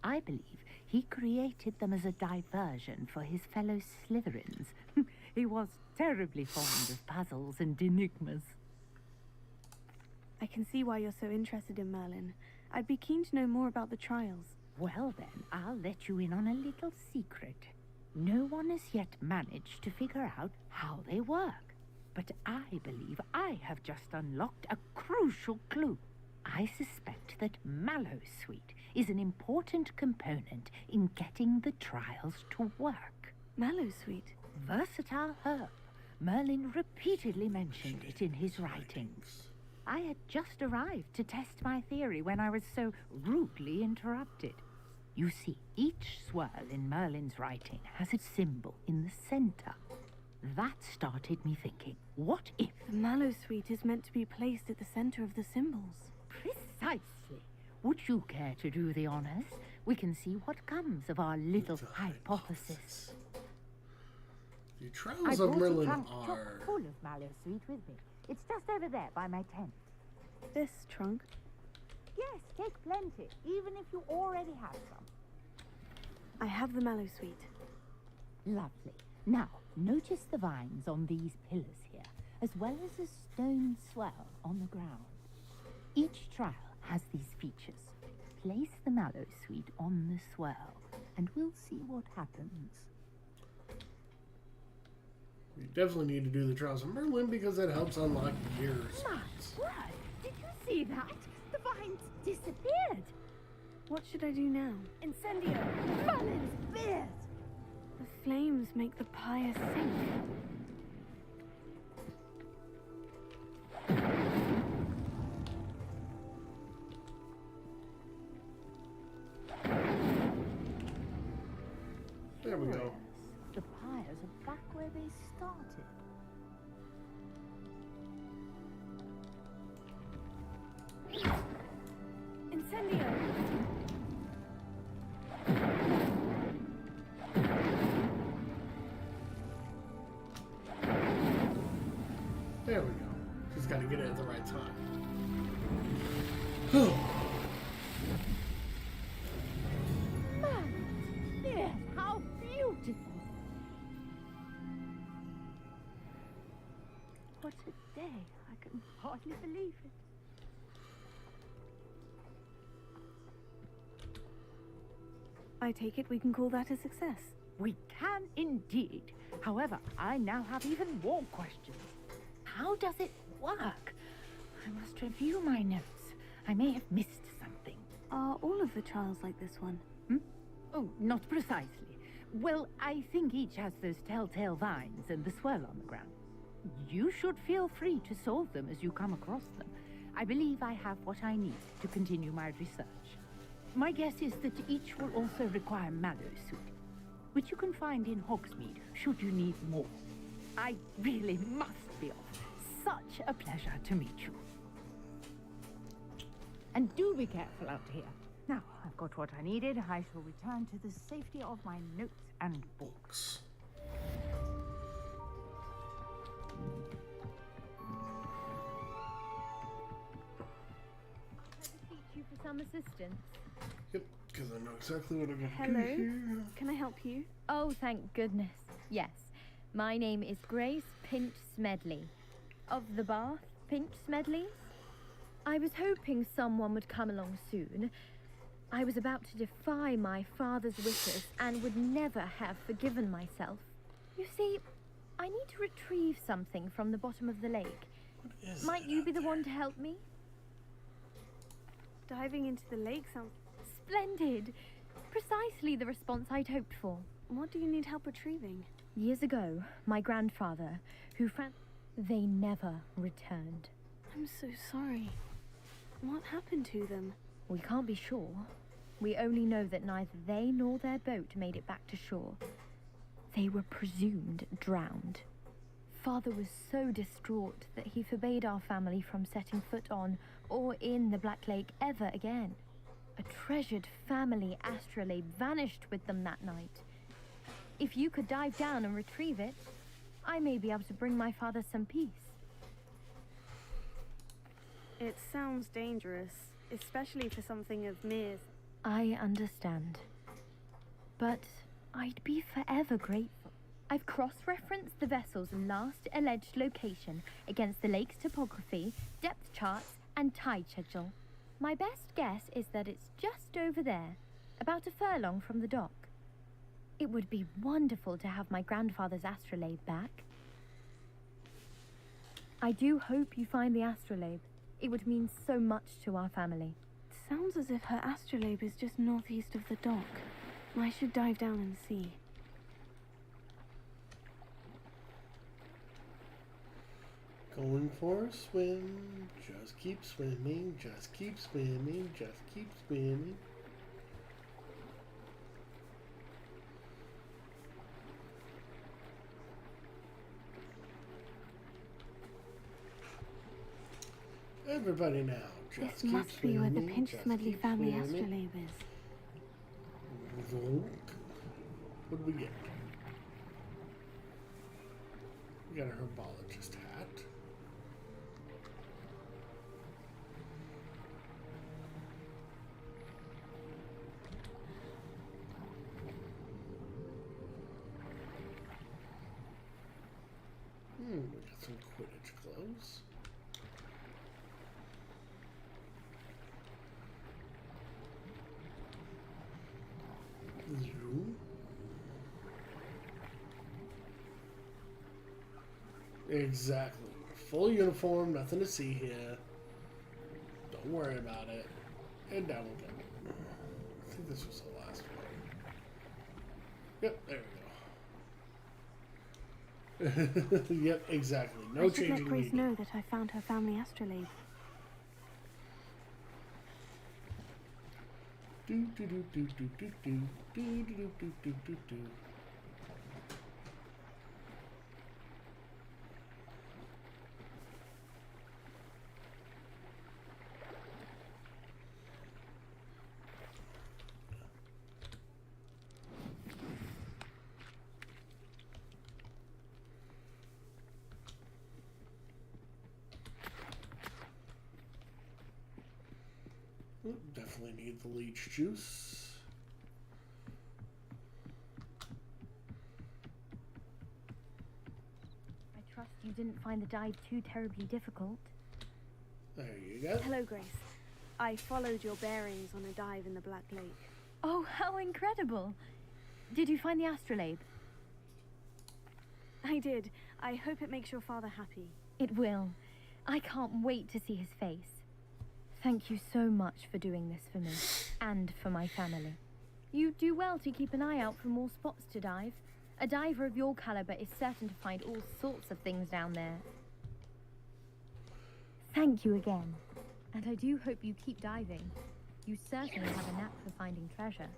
I believe he created them as a diversion for his fellow Slytherins. He was terribly fond of puzzles and enigmas. I can see why you're so interested in Merlin. I'd be keen to know more about the trials. Well then, I'll let you in on a little secret. No one has yet managed to figure out how they work. But I believe I have just unlocked a crucial clue. I suspect that Mallowsweet is an important component in getting the trials to work. Mallowsweet? Versatile herb. Merlin repeatedly mentioned it in his writings. I had just arrived to test my theory when I was so rudely interrupted. You see, each swirl in Merlin's writing has a symbol in the center. That started me thinking, what if... The Mallowsweet is meant to be placed at the center of the symbols. Precisely. Would you care to do the honors? We can see what comes of our little hypothesis. The Trials of Merlin are... full of Mallowsweet with me. It's just over there by my tent. This trunk? Yes, take plenty, even if you already have some. I have the Mallowsweet. Lovely. Now, notice the vines on these pillars here, as well as a stone swell on the ground. Each trial has these features. Place the Mallowsweet on the swell, and we'll see what happens. We definitely need to do the Trials of Merlin because that helps unlock years. My word! Did you see that? The vines disappeared! What should I do now? Incendio! Merlin's beard! The flames make the pyre sink. There we go. The pyres are back where they started. Incendio! There we go. Just gotta get it at the right time. Yes, how beautiful! What a day! I can hardly believe it. I take it we can call that a success. We can indeed. However, I now have even more questions. How does it work? I must review my notes. I may have missed something. Are all of the trials like this one? Oh, not precisely. Well, I think each has those telltale vines and the swirl on the ground. You should feel free to solve them as you come across them. I believe I have what I need to continue my research. My guess is that each will also require mallow soup, which you can find in Hogsmeade, should you need more. I really must be off. Such a pleasure to meet you. And do be careful out here. Now, I've got what I needed. I shall return to the safety of my notes and books. I beseech you for some assistance. Yep, because I know exactly what I'm going to Hello? do here. Can I help you? Oh, thank goodness. Yes. My name is Grace Pinch Smedley. Of the Bath Pinch Smedleys. I was hoping someone would come along soon. I was about to defy my father's wishes and would never have forgiven myself. You see, I need to retrieve something from the bottom of the lake. Might you be the one to help me? Diving into the lake sounds Splendid! Precisely the response I'd hoped for. What do you need help retrieving? Years ago, my grandfather, they never returned. I'm so sorry. What happened to them? We can't be sure. We only know that neither they nor their boat made it back to shore. They were presumed drowned. Father was so distraught that he forbade our family from setting foot on or in the Black Lake ever again. A treasured family astrolabe vanished with them that night. If you could dive down and retrieve it, I may be able to bring my father some peace. It sounds dangerous, especially for something of Mir's. I understand. But I'd be forever grateful. I've cross-referenced the vessel's last alleged location against the lake's topography, depth charts, and tide schedule. My best guess is that it's just over there, about a furlong from the dock. It would be wonderful to have my grandfather's astrolabe back. I do hope you find the astrolabe. It would mean so much to our family. Sounds as if her astrolabe is just northeast of the dock. I should dive down and see. Going for a swim. Just keep swimming. Just keep swimming. Just keep swimming. Everybody now. Just This must be where the Pinch Smedley family astrolabe is. What do we get? We got a herbologist hat. We got some Quidditch clothes. Exactly. Full uniform, nothing to see here. Don't worry about it. And down we go. I think this was the last one. Yep, there we go. Yep, exactly. No I should changing let Grace media. know that I found her family astrolabe. Do do do do do do do do do do do do do. Definitely need the leech juice. I trust you didn't find the dive too terribly difficult. There you go. Hello, Grace. I followed your bearings on a dive in the Black Lake. Oh, how incredible! Did you find the astrolabe? I did. I hope it makes your father happy. It will. I can't wait to see his face. Thank you so much for doing this for me, and for my family. You do well to keep an eye out for more spots to dive. A diver of your caliber is certain to find all sorts of things down there. Thank you again. And I do hope you keep diving. You certainly have a knack for finding treasure.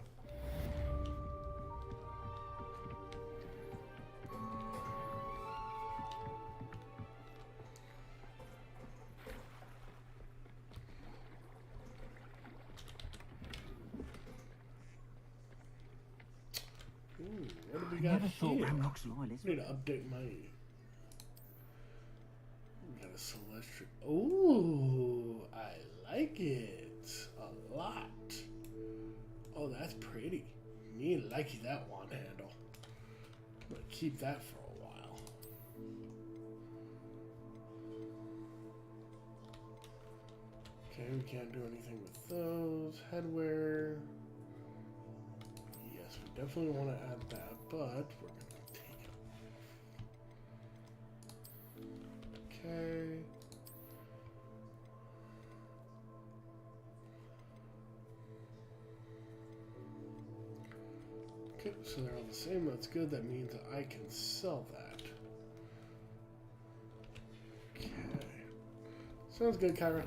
What do we got Never thought here? Ramrock's loyalists. Need to update my. We got a celestial. Ooh, I like it a lot. Oh, that's pretty. Me likey that wand handle. I'm gonna keep that for a while. Okay, we can't do anything with those. Headwear. Yes, we definitely want to add that, but we're going to take it. Okay. Okay, so they're all the same. That's good. That means that I can sell that. Okay. Sounds good, Kyra.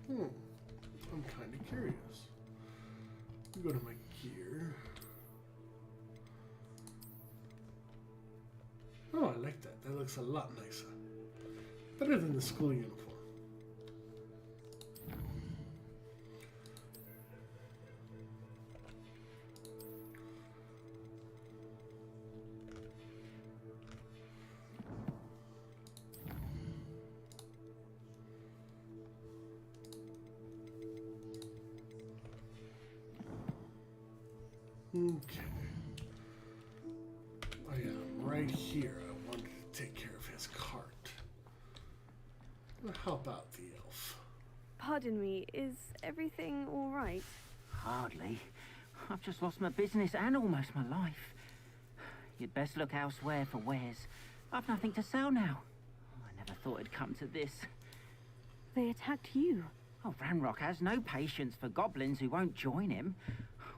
I'm kind of curious. Go to my gear. Oh, I like that. That looks a lot nicer. Better than the school uniform. Okay. Oh yeah, right here. I wanted to take care of his cart. I'll help out the elf. Pardon me, is everything all right? Hardly. I've just lost my business and almost my life. You'd best look elsewhere for wares. I've nothing to sell now. I never thought it'd come to this. They attacked you. Oh, Ranrock has no patience for goblins who won't join him.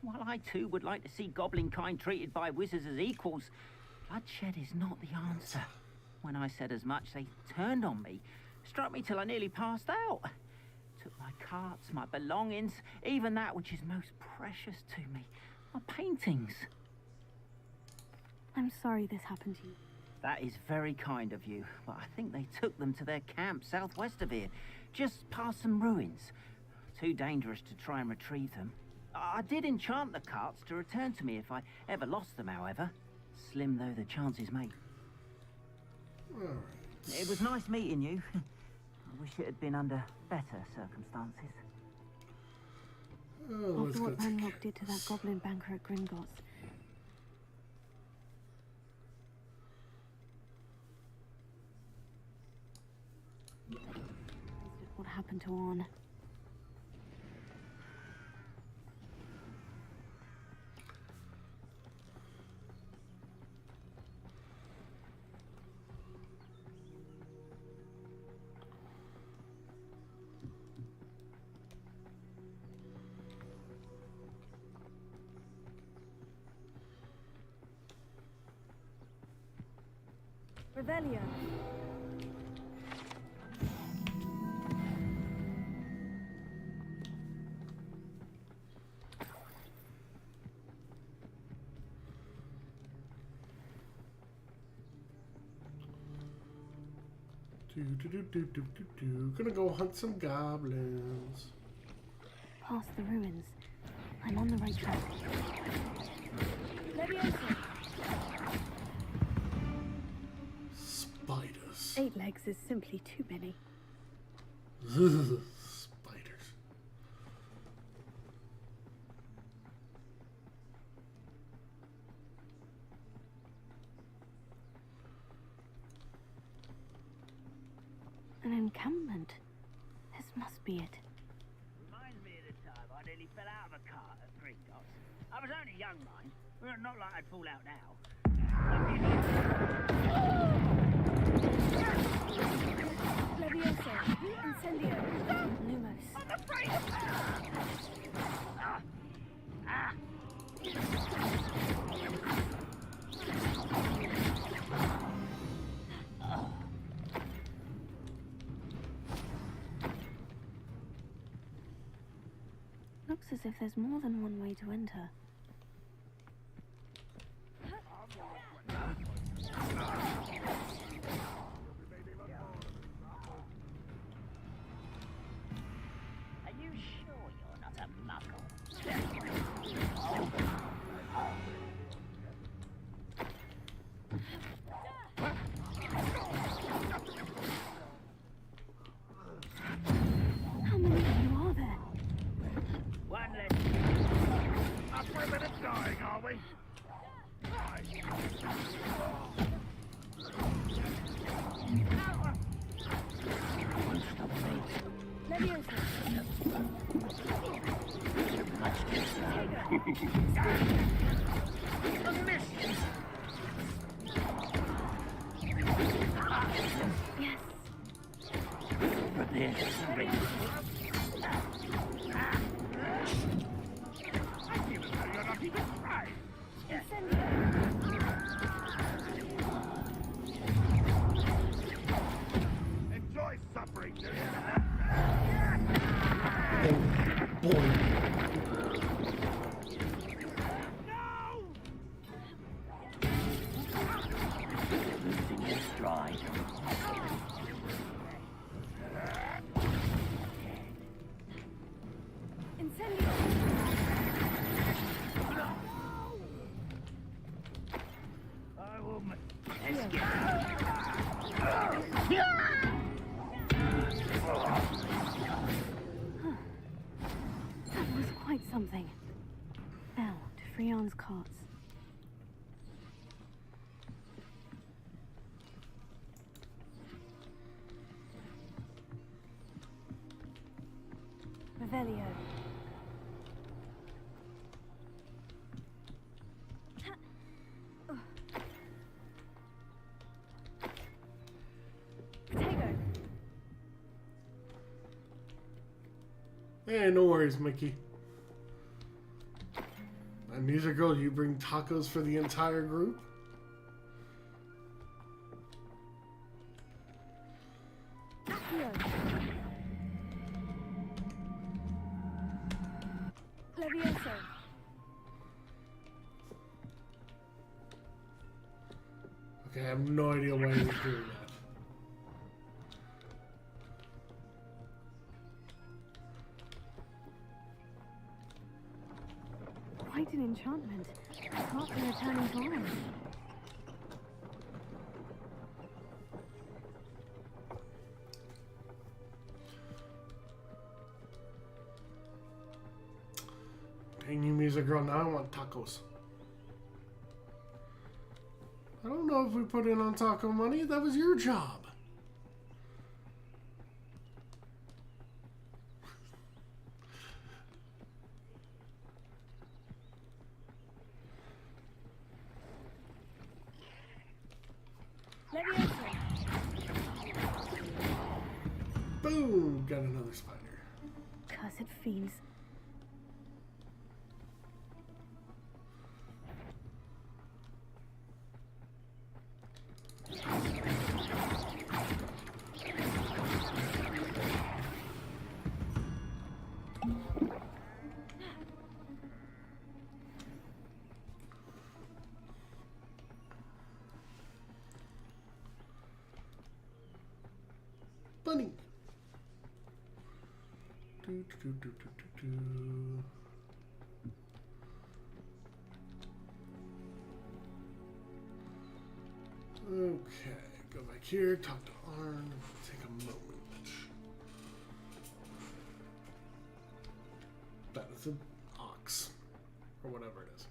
While I too would like to see goblin kind treated by wizards as equals, bloodshed is not the answer. When I said as much, they turned on me, struck me till I nearly passed out. Took my carts, my belongings, even that which is most precious to me, my paintings. I'm sorry this happened to you. That is very kind of you, but I think they took them to their camp southwest of here, just past some ruins. Too dangerous to try and retrieve them. I did enchant the carts to return to me if I ever lost them, however. Slim though the chances, mate. Alright. It was nice meeting you. I wish it had been under better circumstances. Oh, After what Ranrock did to that goblin banker at Gringotts. What happened to Orn? Revelio. Gonna go hunt some goblins. Past the ruins. I'm on the right track. Spiders. 8 legs is simply too many. Spiders. An encampment. This must be it. Reminds me of the time I nearly fell out of a cart at Gringotts. I was only young, mind. Well, not like I'd fall out now. Levioso. Incendio. Lumos. I'm afraid of Looks as if there's more than one way to enter. Are you sure you're not a muggle? How many of you are there? One less. Up for a bit of dying, are we? Yes. But this Enjoy suffering, do you? Oh boy. losing your stride. Incendio. I will That was quite something. Now, to Freon's carts. Revelio. Potato. Hey, no worries, Mickey. And musical, you bring tacos for the entire group? Accio. Levioso. Okay, I have no idea why he's doing that. Quite an enchantment. Can't be returning to ours. like, girl, now I want tacos. I don't know if we put in on taco money. That was your job. Boom! Got another spider. Cursed fiends. Bunny. Okay, go back here, talk to Arn, take a moment. That is an ox, or whatever it is.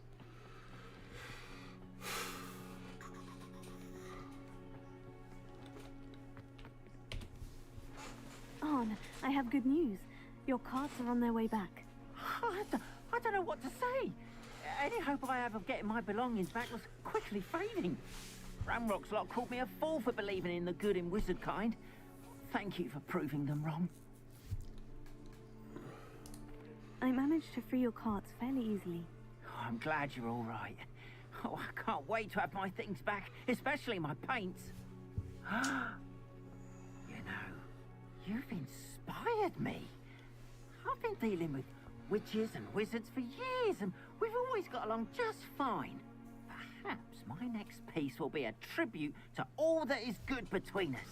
Arn, I have good news. Your carts are on their way back. I don't know what to say. Any hope I have of getting my belongings back was quickly fading. Ramrock's lot called me a fool for believing in the good in wizard kind. Thank you for proving them wrong. I managed to free your carts fairly easily. Oh, I'm glad you're all right. Oh, I can't wait to have my things back, especially my paints. You know, you've inspired me. I've been dealing with witches and wizards for years, and we've always got along just fine. Perhaps my next piece will be a tribute to all that is good between us.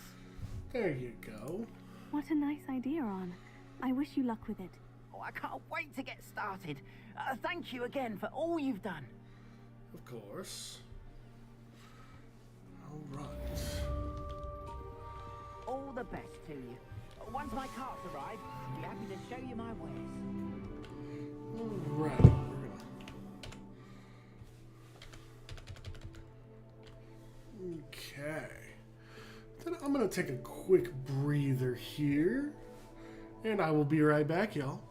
There you go. What a nice idea, Arn. I wish you luck with it. Oh, I can't wait to get started. Thank you again for all you've done. Of course. All right. All the best to you. Once my carts arrive, I'll be happy to show you my wares. All right. We're gonna... Okay. Then I'm gonna take a quick breather here, and I will be right back, y'all.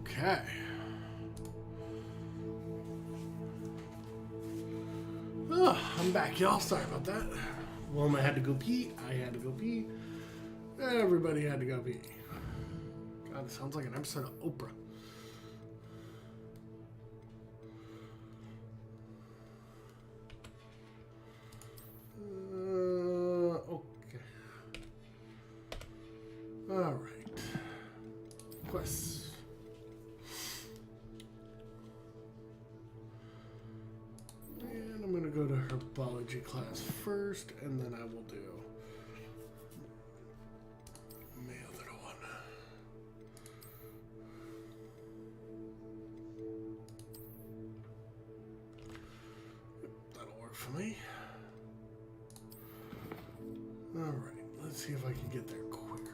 Okay. Oh, I'm back, y'all. Sorry about that. Wilma had to go pee. I had to go pee. Everybody had to go pee. God, it sounds like an episode of Oprah. Okay. All right. Quests. And I'm going to go to herbology class first, and then I will do my other one. That'll work for me. All right, let's see if I can get there quicker.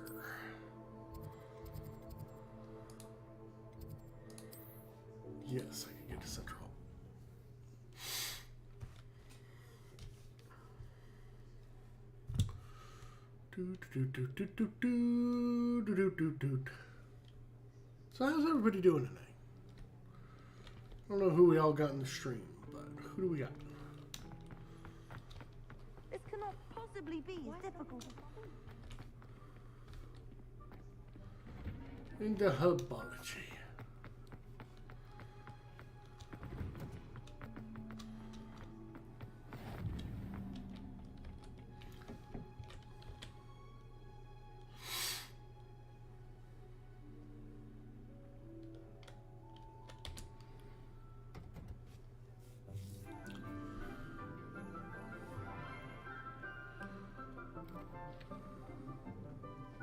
Yes, I can get to Central. So how's everybody doing tonight? I don't know who we all got in the stream, but who do we got? This cannot possibly be as difficult. In the herbology.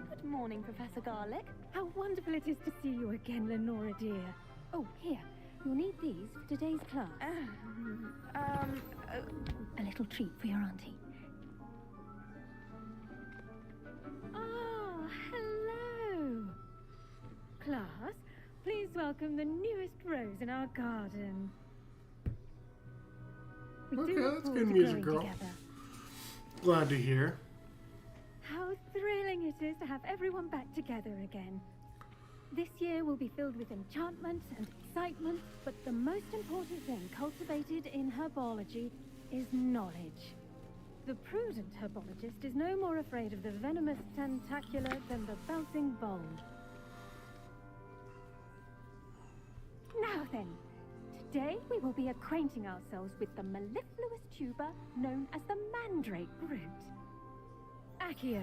Good morning, Professor Garlick. How wonderful it is to see you again, Lenora dear. Oh, here. You'll need these for today's class. A little treat for your auntie. Oh, hello. Class, please welcome the newest rose in our garden. We Okay, do look that's forward good to music, growing girl. together. Glad to hear. How thrilling it is to have everyone back together again. This year will be filled with enchantment and excitement, but the most important thing cultivated in herbology is knowledge. The prudent herbologist is no more afraid of the venomous tentacular than the bouncing bulb. Now then, today we will be acquainting ourselves with the mellifluous tuber known as the mandrake root. Accio.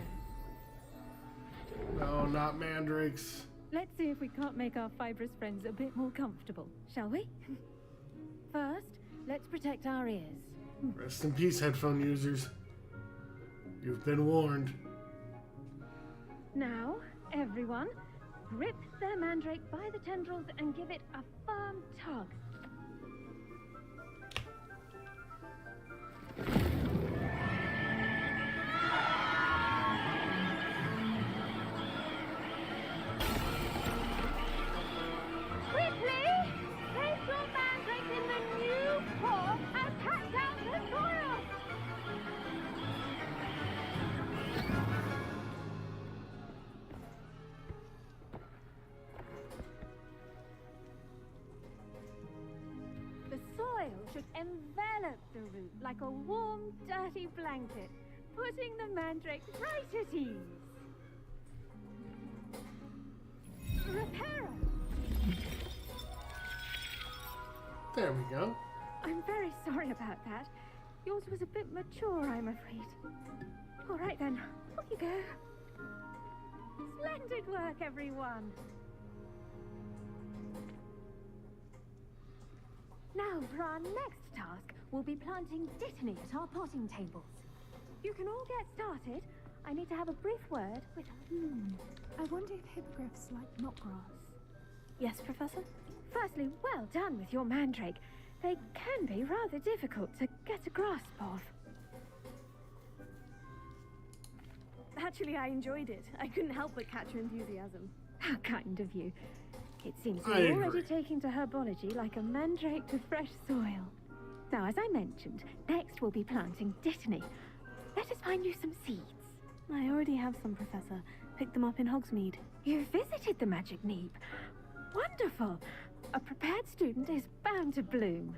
No, not mandrakes. Let's see if we can't make our fibrous friends a bit more comfortable, shall we? First, let's protect our ears. Rest in peace, headphone users. You've been warned. Now, everyone, grip their mandrake by the tendrils and give it a firm tug. Quickly! Place your mandrake in the new pot and cut down the soil! The soil should envelop the root like a warm, dirty blanket, putting the mandrake right at ease. Reparo! There we go. I'm very sorry about that. Yours was a bit mature, I'm afraid. All right then, off you go. Splendid work, everyone. Now, for our next task, we'll be planting dittany at our potting tables. You can all get started. I need to have a brief word with... I wonder if hippogriffs like knotgrass. Yes, Professor? Firstly, well done with your mandrake. They can be rather difficult to get a grasp of. Actually, I enjoyed it. I couldn't help but catch your enthusiasm. How kind of you. It seems I you're already agree. taking to herbology like a mandrake to fresh soil. Now, as I mentioned, next we'll be planting dittany. Let us find you some seeds. I already have some, Professor. Picked them up in Hogsmeade. You visited the Magic Neep. Wonderful! A prepared student is bound to bloom.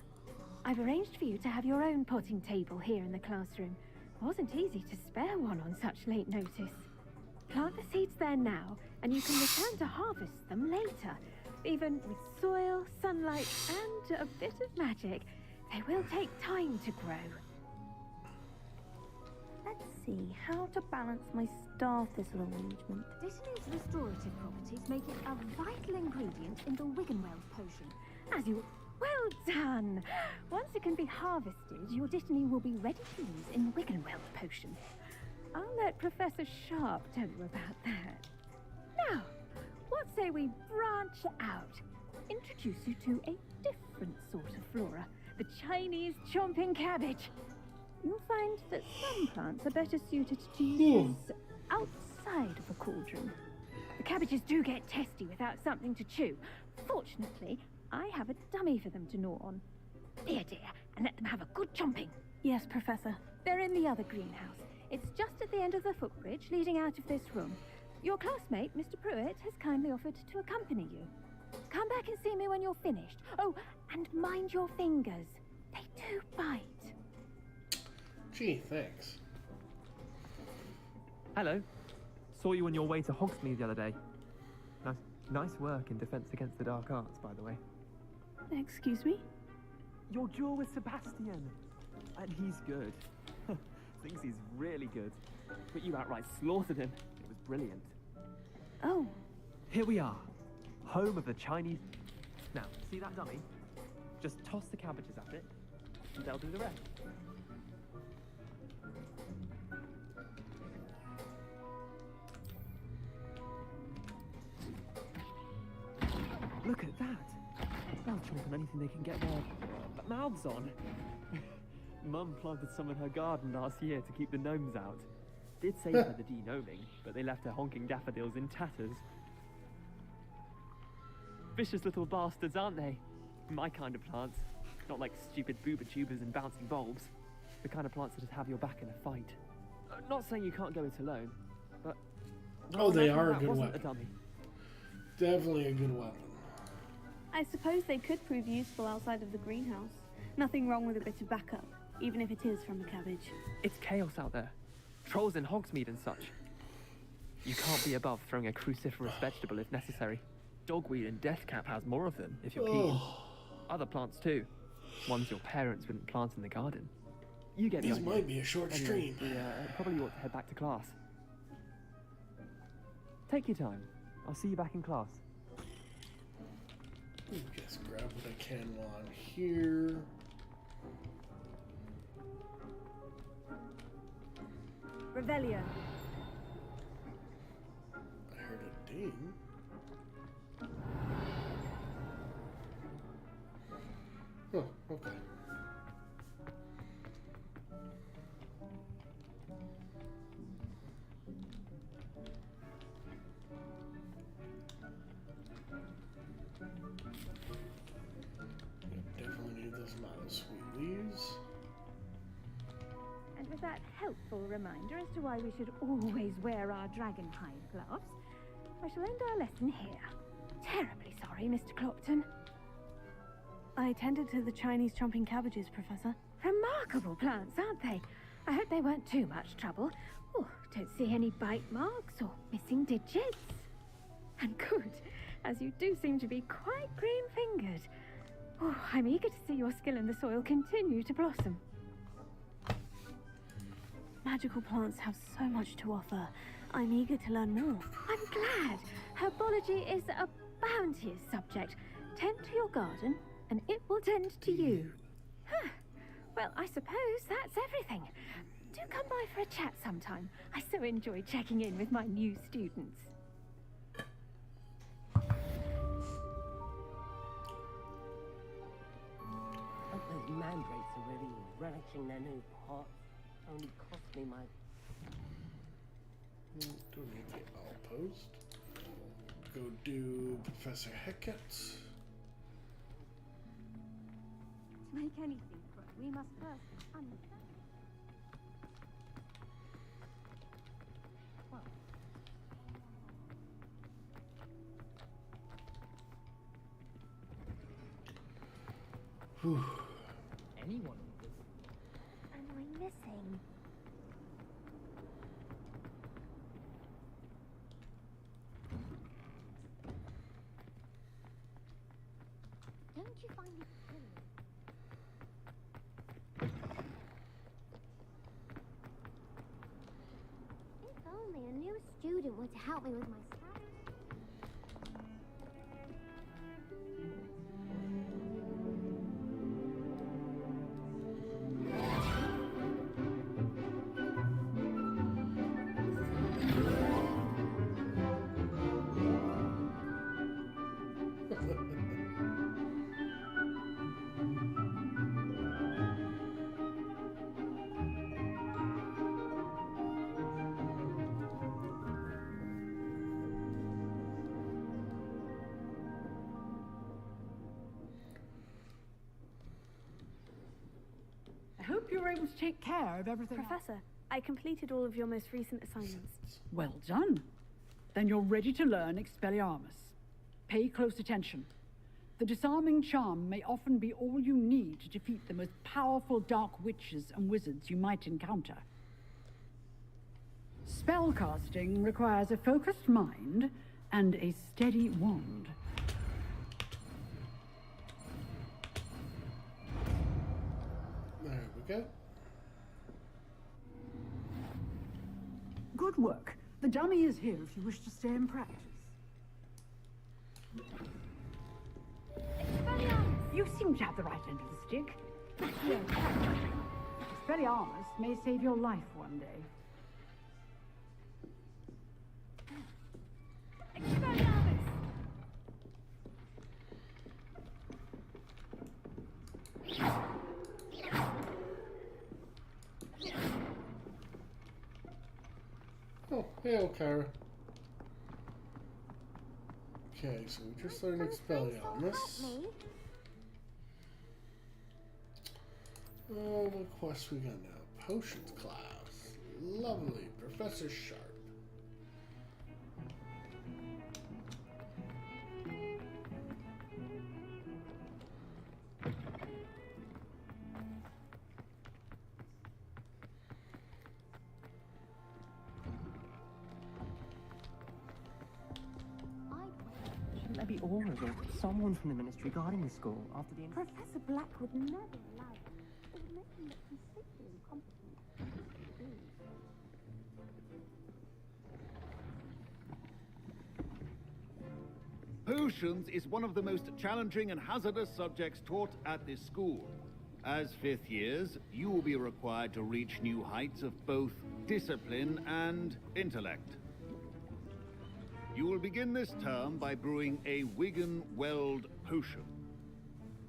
I've arranged for you to have your own potting table here in the classroom. It wasn't easy to spare one on such late notice. Plant the seeds there now, and you can return to harvest them later. Even with soil, sunlight, and a bit of magic, they will take time to grow. Let's see how to balance my star thistle arrangement. Dittany's restorative properties make it a vital ingredient in the Wiggenweld potion. As you... Well done! Once it can be harvested, your Dittany will be ready to use in Wiggenweld potion. I'll let Professor Sharp tell you about that. Now, what say we branch out? Introduce you to a different sort of flora, the Chinese chomping cabbage. You'll find that some plants are better suited to use outside of a cauldron. The cabbages do get testy without something to chew. Fortunately, I have a dummy for them to gnaw on. Here, dear, and let them have a good chomping. Yes, Professor. They're in the other greenhouse. It's just at the end of the footbridge leading out of this room. Your classmate, Mr. Pruitt, has kindly offered to accompany you. Come back and see me when you're finished. Oh, and mind your fingers. They do bite. Gee, thanks. Hello. Saw you on your way to Hogsmeade the other day. Nice work in Defense Against the Dark Arts, by the way. Excuse me? Your duel with Sebastian. And he's good. Thinks he's really good. But you outright slaughtered him. It was brilliant. Oh. Here we are. Home of the Chinese... Now, see that dummy? Just toss the cabbages at it, and they'll do the rest. Look at that! They'll chomp on anything they can get their mouths on. Mum planted some in her garden last year to keep the gnomes out. Did save her the de-gnoming, but they left her honking daffodils in tatters. Vicious little bastards, aren't they? My kind of plants. Not like stupid booba tubers and bouncing bulbs. The kind of plants that just have your back in a fight. Not saying you can't go it alone, but... Oh, they are a good wasn't weapon. A dummy. Definitely a good weapon. I suppose they could prove useful outside of the greenhouse. Nothing wrong with a bit of backup, even if it is from a cabbage. It's chaos out there. Trolls in Hogsmeade and such. You can't be above throwing a cruciferous vegetable if necessary. Dogweed and deathcap has more of them, if you're keen. Other plants too. Ones your parents wouldn't plant in the garden. You get the This idea. might be a short Anyway, stream. We probably ought to head back to class. Take your time. I'll see you back in class. Just grab what I can while I'm here. Revelio. I heard a ding. Oh, okay. Definitely need those mild sweet leaves. And with that helpful reminder as to why we should always wear our dragonhide gloves, I shall end our lesson here. Terribly sorry, Mr. Clopton. I tended to the Chinese chomping cabbages, Professor. Remarkable plants, aren't they? I hope they weren't too much trouble. Oh, don't see any bite marks or missing digits. And good, as you do seem to be quite green-fingered. Oh, I'm eager to see your skill in the soil continue to blossom. Magical plants have so much to offer. I'm eager to learn more. I'm glad. Herbology is a bounteous subject. Tend to your garden, and it will tend to you. Huh. Well, I suppose that's everything. Do come by for a chat sometime. I so enjoy checking in with my new students. Those mandrakes are really relishing their new pot. Only cost me my... Don't need the outpost. Go do Professor Hecat. To make anything grow, we must first understand. Whew. Anyone? Am I missing? Don't you find it silly? If only a new student were to help me with my studies. I hope you were able to take care of everything. Professor, I completed all of your most recent assignments. Well done. Then you're ready to learn Expelliarmus. Pay close attention. The disarming charm may often be all you need to defeat the most powerful dark witches and wizards you might encounter. Spellcasting requires a focused mind and a steady wand. There we go. Good work. The dummy is here if you wish to stay and practice. You seem to have the right end of the stick. Yes, Expelliarmus may save your life one day. Oh, hey, Okara. Okay, so we just learned Expelliarmus. Oh, what quest we got now? Potions class. Lovely. Professor Sharp. Shouldn't there be Aura or someone from the Ministry guarding the school after the... Professor Black would never allow that. It would make him look completely incompetent. Potions is one of the most challenging and hazardous subjects taught at this school. As fifth years, you will be required to reach new heights of both discipline and intellect. You will begin this term by brewing a Wigan-Weld potion.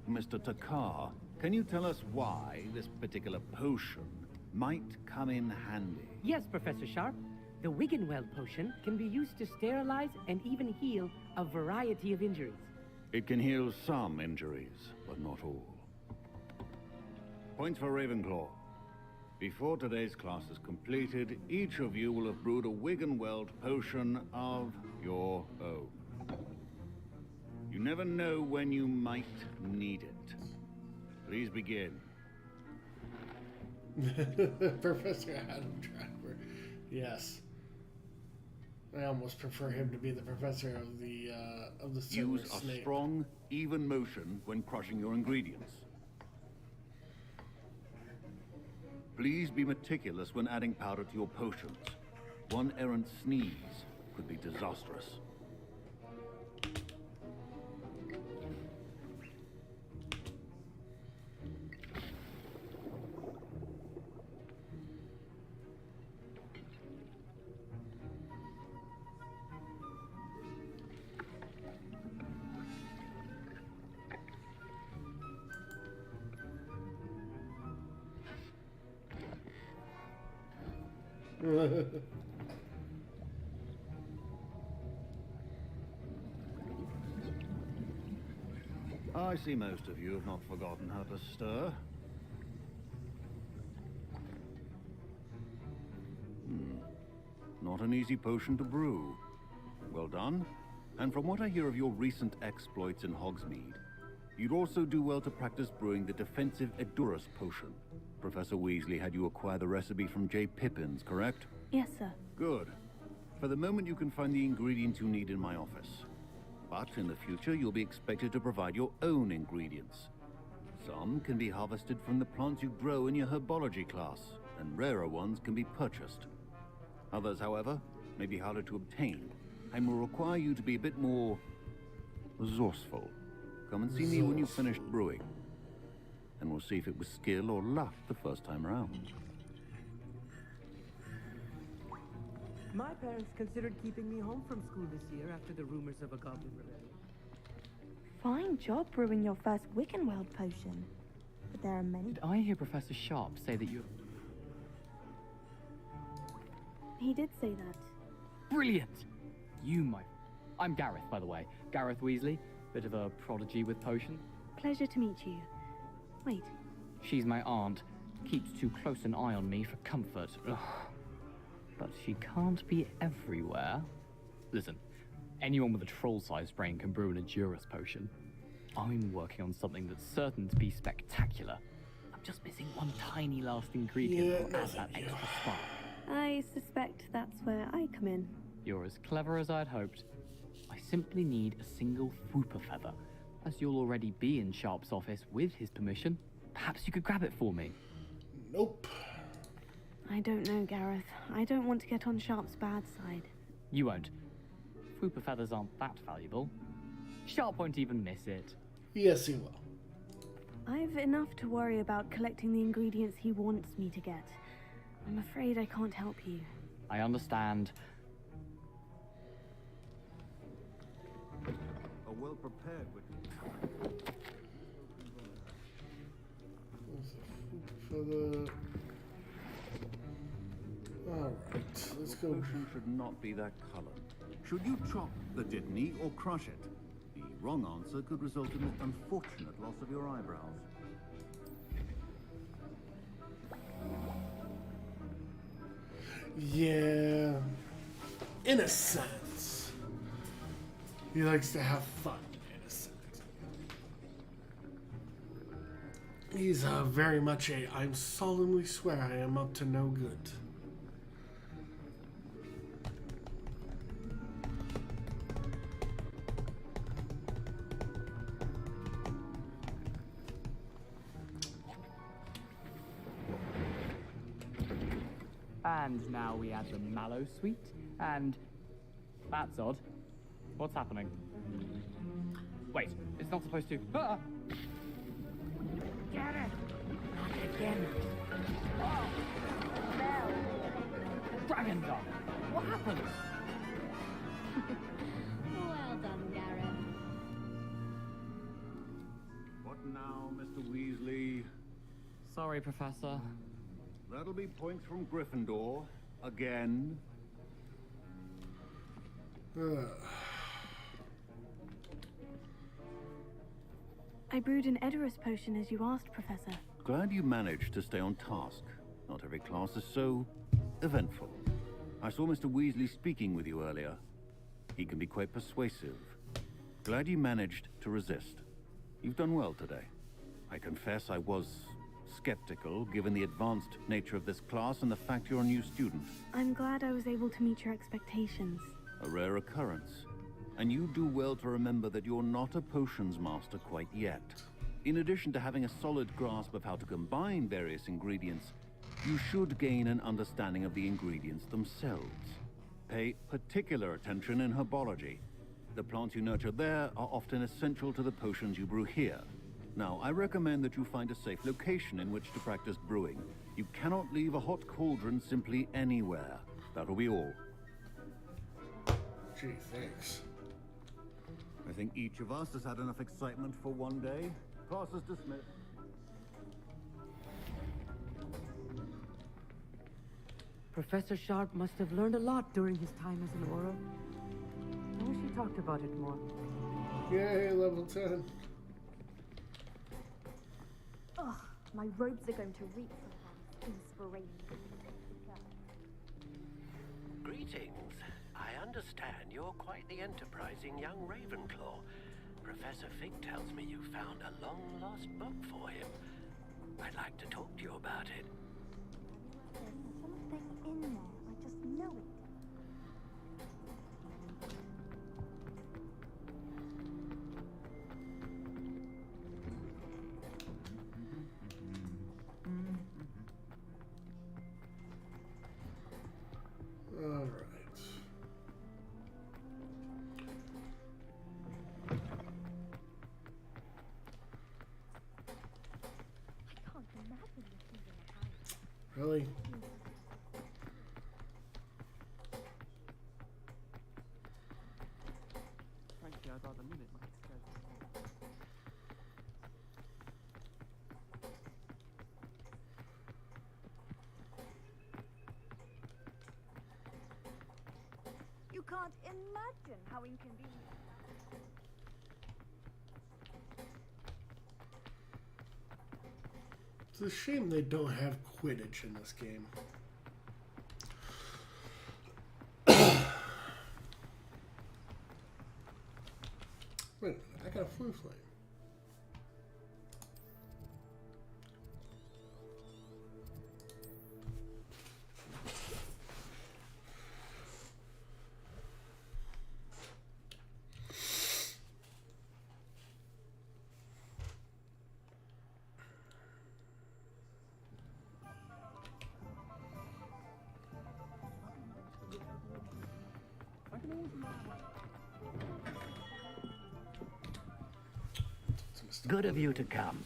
Mr. Takar, can you tell us why this particular potion might come in handy? Yes, Professor Sharp. The Wiggenweld potion can be used to sterilize and even heal a variety of injuries. It can heal some injuries, but not all. Points for Ravenclaw. Before today's class is completed, each of you will have brewed a Wiggenweld potion of your own. You never know when you might need it. Please begin. Professor Adam Driver. Yes. I almost prefer him to be the professor of the Silver Use a Snake. strong, even motion when crushing your ingredients. Please be meticulous when adding powder to your potions. One errant sneeze could be disastrous. I see most of you have not forgotten how to stir. Not an easy potion to brew. Well done. And from what I hear of your recent exploits in Hogsmeade, You'd also do well to practice brewing the defensive Edurus potion. Professor Weasley had you acquire the recipe from J. Pippin's, correct? Yes, sir. Good. For the moment, you can find the ingredients you need in my office. But in the future, you'll be expected to provide your own ingredients. Some can be harvested from the plants you grow in your herbology class, and rarer ones can be purchased. Others, however, may be harder to obtain, and will require you to be a bit more resourceful. Come and see me when you've finished brewing, and we'll see if it was skill or luck the first time around. My parents considered keeping me home from school this year after the rumors of a goblin rebellion. Fine job brewing your first Wiggenweld potion. But there are many... Did I hear Professor Sharp say that you... He did say that. Brilliant! I'm Gareth, by the way. Gareth Weasley. Bit of a prodigy with potions. Pleasure to meet you. Wait. She's my aunt. Keeps too close an eye on me for comfort. Ugh. But she can't be everywhere. Listen, anyone with a troll-sized brain can brew an Edurus potion. I'm working on something that's certain to be spectacular. I'm just missing one tiny last ingredient that adds that extra spark. I suspect that's where I come in. You're as clever as I'd hoped. I simply need a single Fwooper feather. As you'll already be in Sharp's office with his permission, perhaps you could grab it for me. Nope. I don't know, Gareth. I don't want to get on Sharp's bad side. You won't. Fwooper feathers aren't that valuable. Sharp won't even miss it. Yes, he will. I've enough to worry about collecting the ingredients he wants me to get. I'm afraid I can't help you. I understand. A well-prepared For the... Alright, let's go. The potion should not be that color. Should you chop the Dittany or crush it? The wrong answer could result in the unfortunate loss of your eyebrows. Yeah. In a sense. He likes to have fun, in a sense. He's very much a, I solemnly swear I am up to no good. And now we add the mallow sweet, and that's odd. What's happening? Wait, it's not supposed to. Ah! Get it! Not again. Oh! Bell! Dragon Dog! What happened? Well done, Gareth. What now, Mr. Weasley? Sorry, Professor. That'll be points from Gryffindor. Again. I brewed an Edurus potion as you asked, Professor. Glad you managed to stay on task. Not every class is so eventful. I saw Mr. Weasley speaking with you earlier. He can be quite persuasive. Glad you managed to resist. You've done well today. I confess I was skeptical, given the advanced nature of this class and the fact you're a new student. I'm glad I was able to meet your expectations. A rare occurrence. And you do well to remember that you're not a potions master quite yet. In addition to having a solid grasp of how to combine various ingredients, you should gain an understanding of the ingredients themselves. Pay particular attention in herbology. The plants you nurture there are often essential to the potions you brew here. Now, I recommend that you find a safe location in which to practice brewing. You cannot leave a hot cauldron simply anywhere. That'll be all. Gee, thanks. I think each of us has had enough excitement for one day. Class is dismissed. Professor Sharp must have learned a lot during his time as an Auror. I wish he talked about it more. Yay, level 10. Ugh, my robes are going to reek from inspiration. Greetings. I understand you're quite the enterprising young Ravenclaw. Professor Fig tells me you found a long-lost book for him. I'd like to talk to you about it. There's something in there. I just know it. All right. Really? Frankly, I'd rather limit my schedule. You can't imagine how inconvenient. It's a shame they don't have Quidditch in this game. Wait, I got a flu flame. Good of you to come.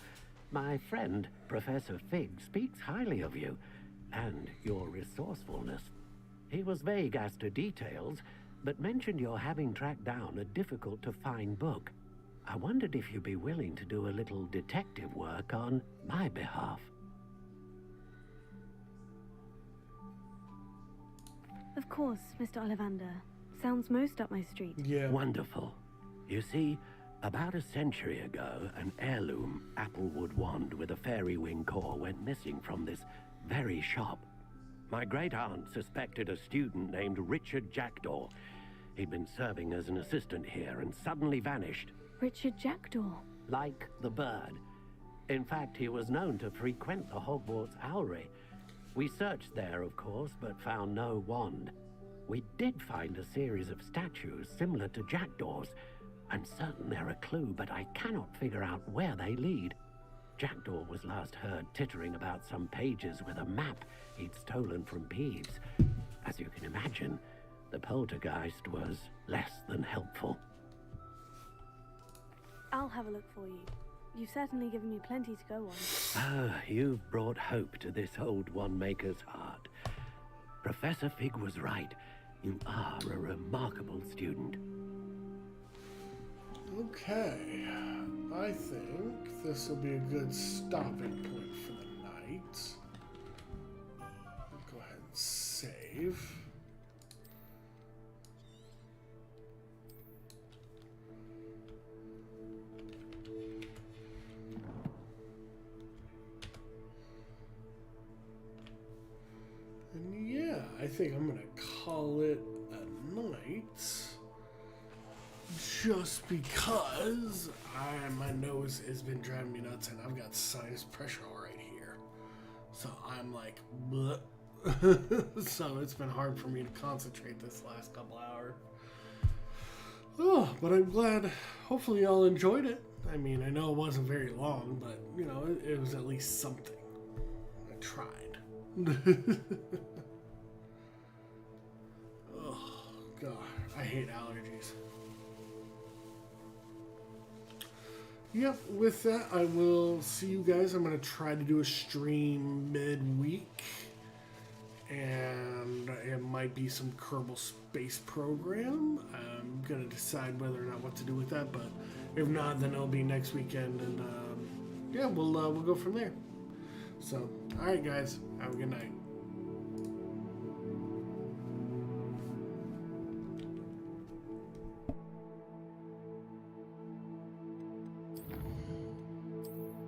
My friend, Professor Fig, speaks highly of you and your resourcefulness. He was vague as to details, but mentioned your having tracked down a difficult-to-find book. I wondered if you'd be willing to do a little detective work on my behalf. Of course, Mr. Ollivander. Sounds most up my street. Yeah. Wonderful. You see, about a century ago, an heirloom applewood wand with a fairy wing core went missing from this very shop. My great-aunt suspected a student named Richard Jackdaw. He'd been serving as an assistant here and suddenly vanished. Richard Jackdaw? Like the bird. In fact, he was known to frequent the Hogwarts Owlery. We searched there, of course, but found no wand. We did find a series of statues similar to Jackdaw's. I'm certain they're a clue, but I cannot figure out where they lead. Jackdaw was last heard tittering about some pages with a map he'd stolen from Peeves. As you can imagine, the poltergeist was less than helpful. I'll have a look for you. You've certainly given me plenty to go on. Ah, you've brought hope to this old one-maker's heart. Professor Fig was right. You are a remarkable student. Okay, I think this will be a good stopping point for the night. I'll go ahead and save. And yeah, I think I'm gonna call it a night. Just because my nose has been driving me nuts and I've got sinus pressure right here. So I'm like, bleh. So it's been hard for me to concentrate this last couple hours. Oh, but I'm glad, hopefully y'all enjoyed it. I mean, I know it wasn't very long, but, you know, it was at least something. I tried. Oh, God, I hate allergies. Yep, with that, I will see you guys. I'm going to try to do a stream midweek. And it might be some Kerbal Space Program. I'm going to decide whether or not what to do with that. But if not, then it'll be next weekend. And yeah, we'll go from there. So, all right, guys. Have a good night.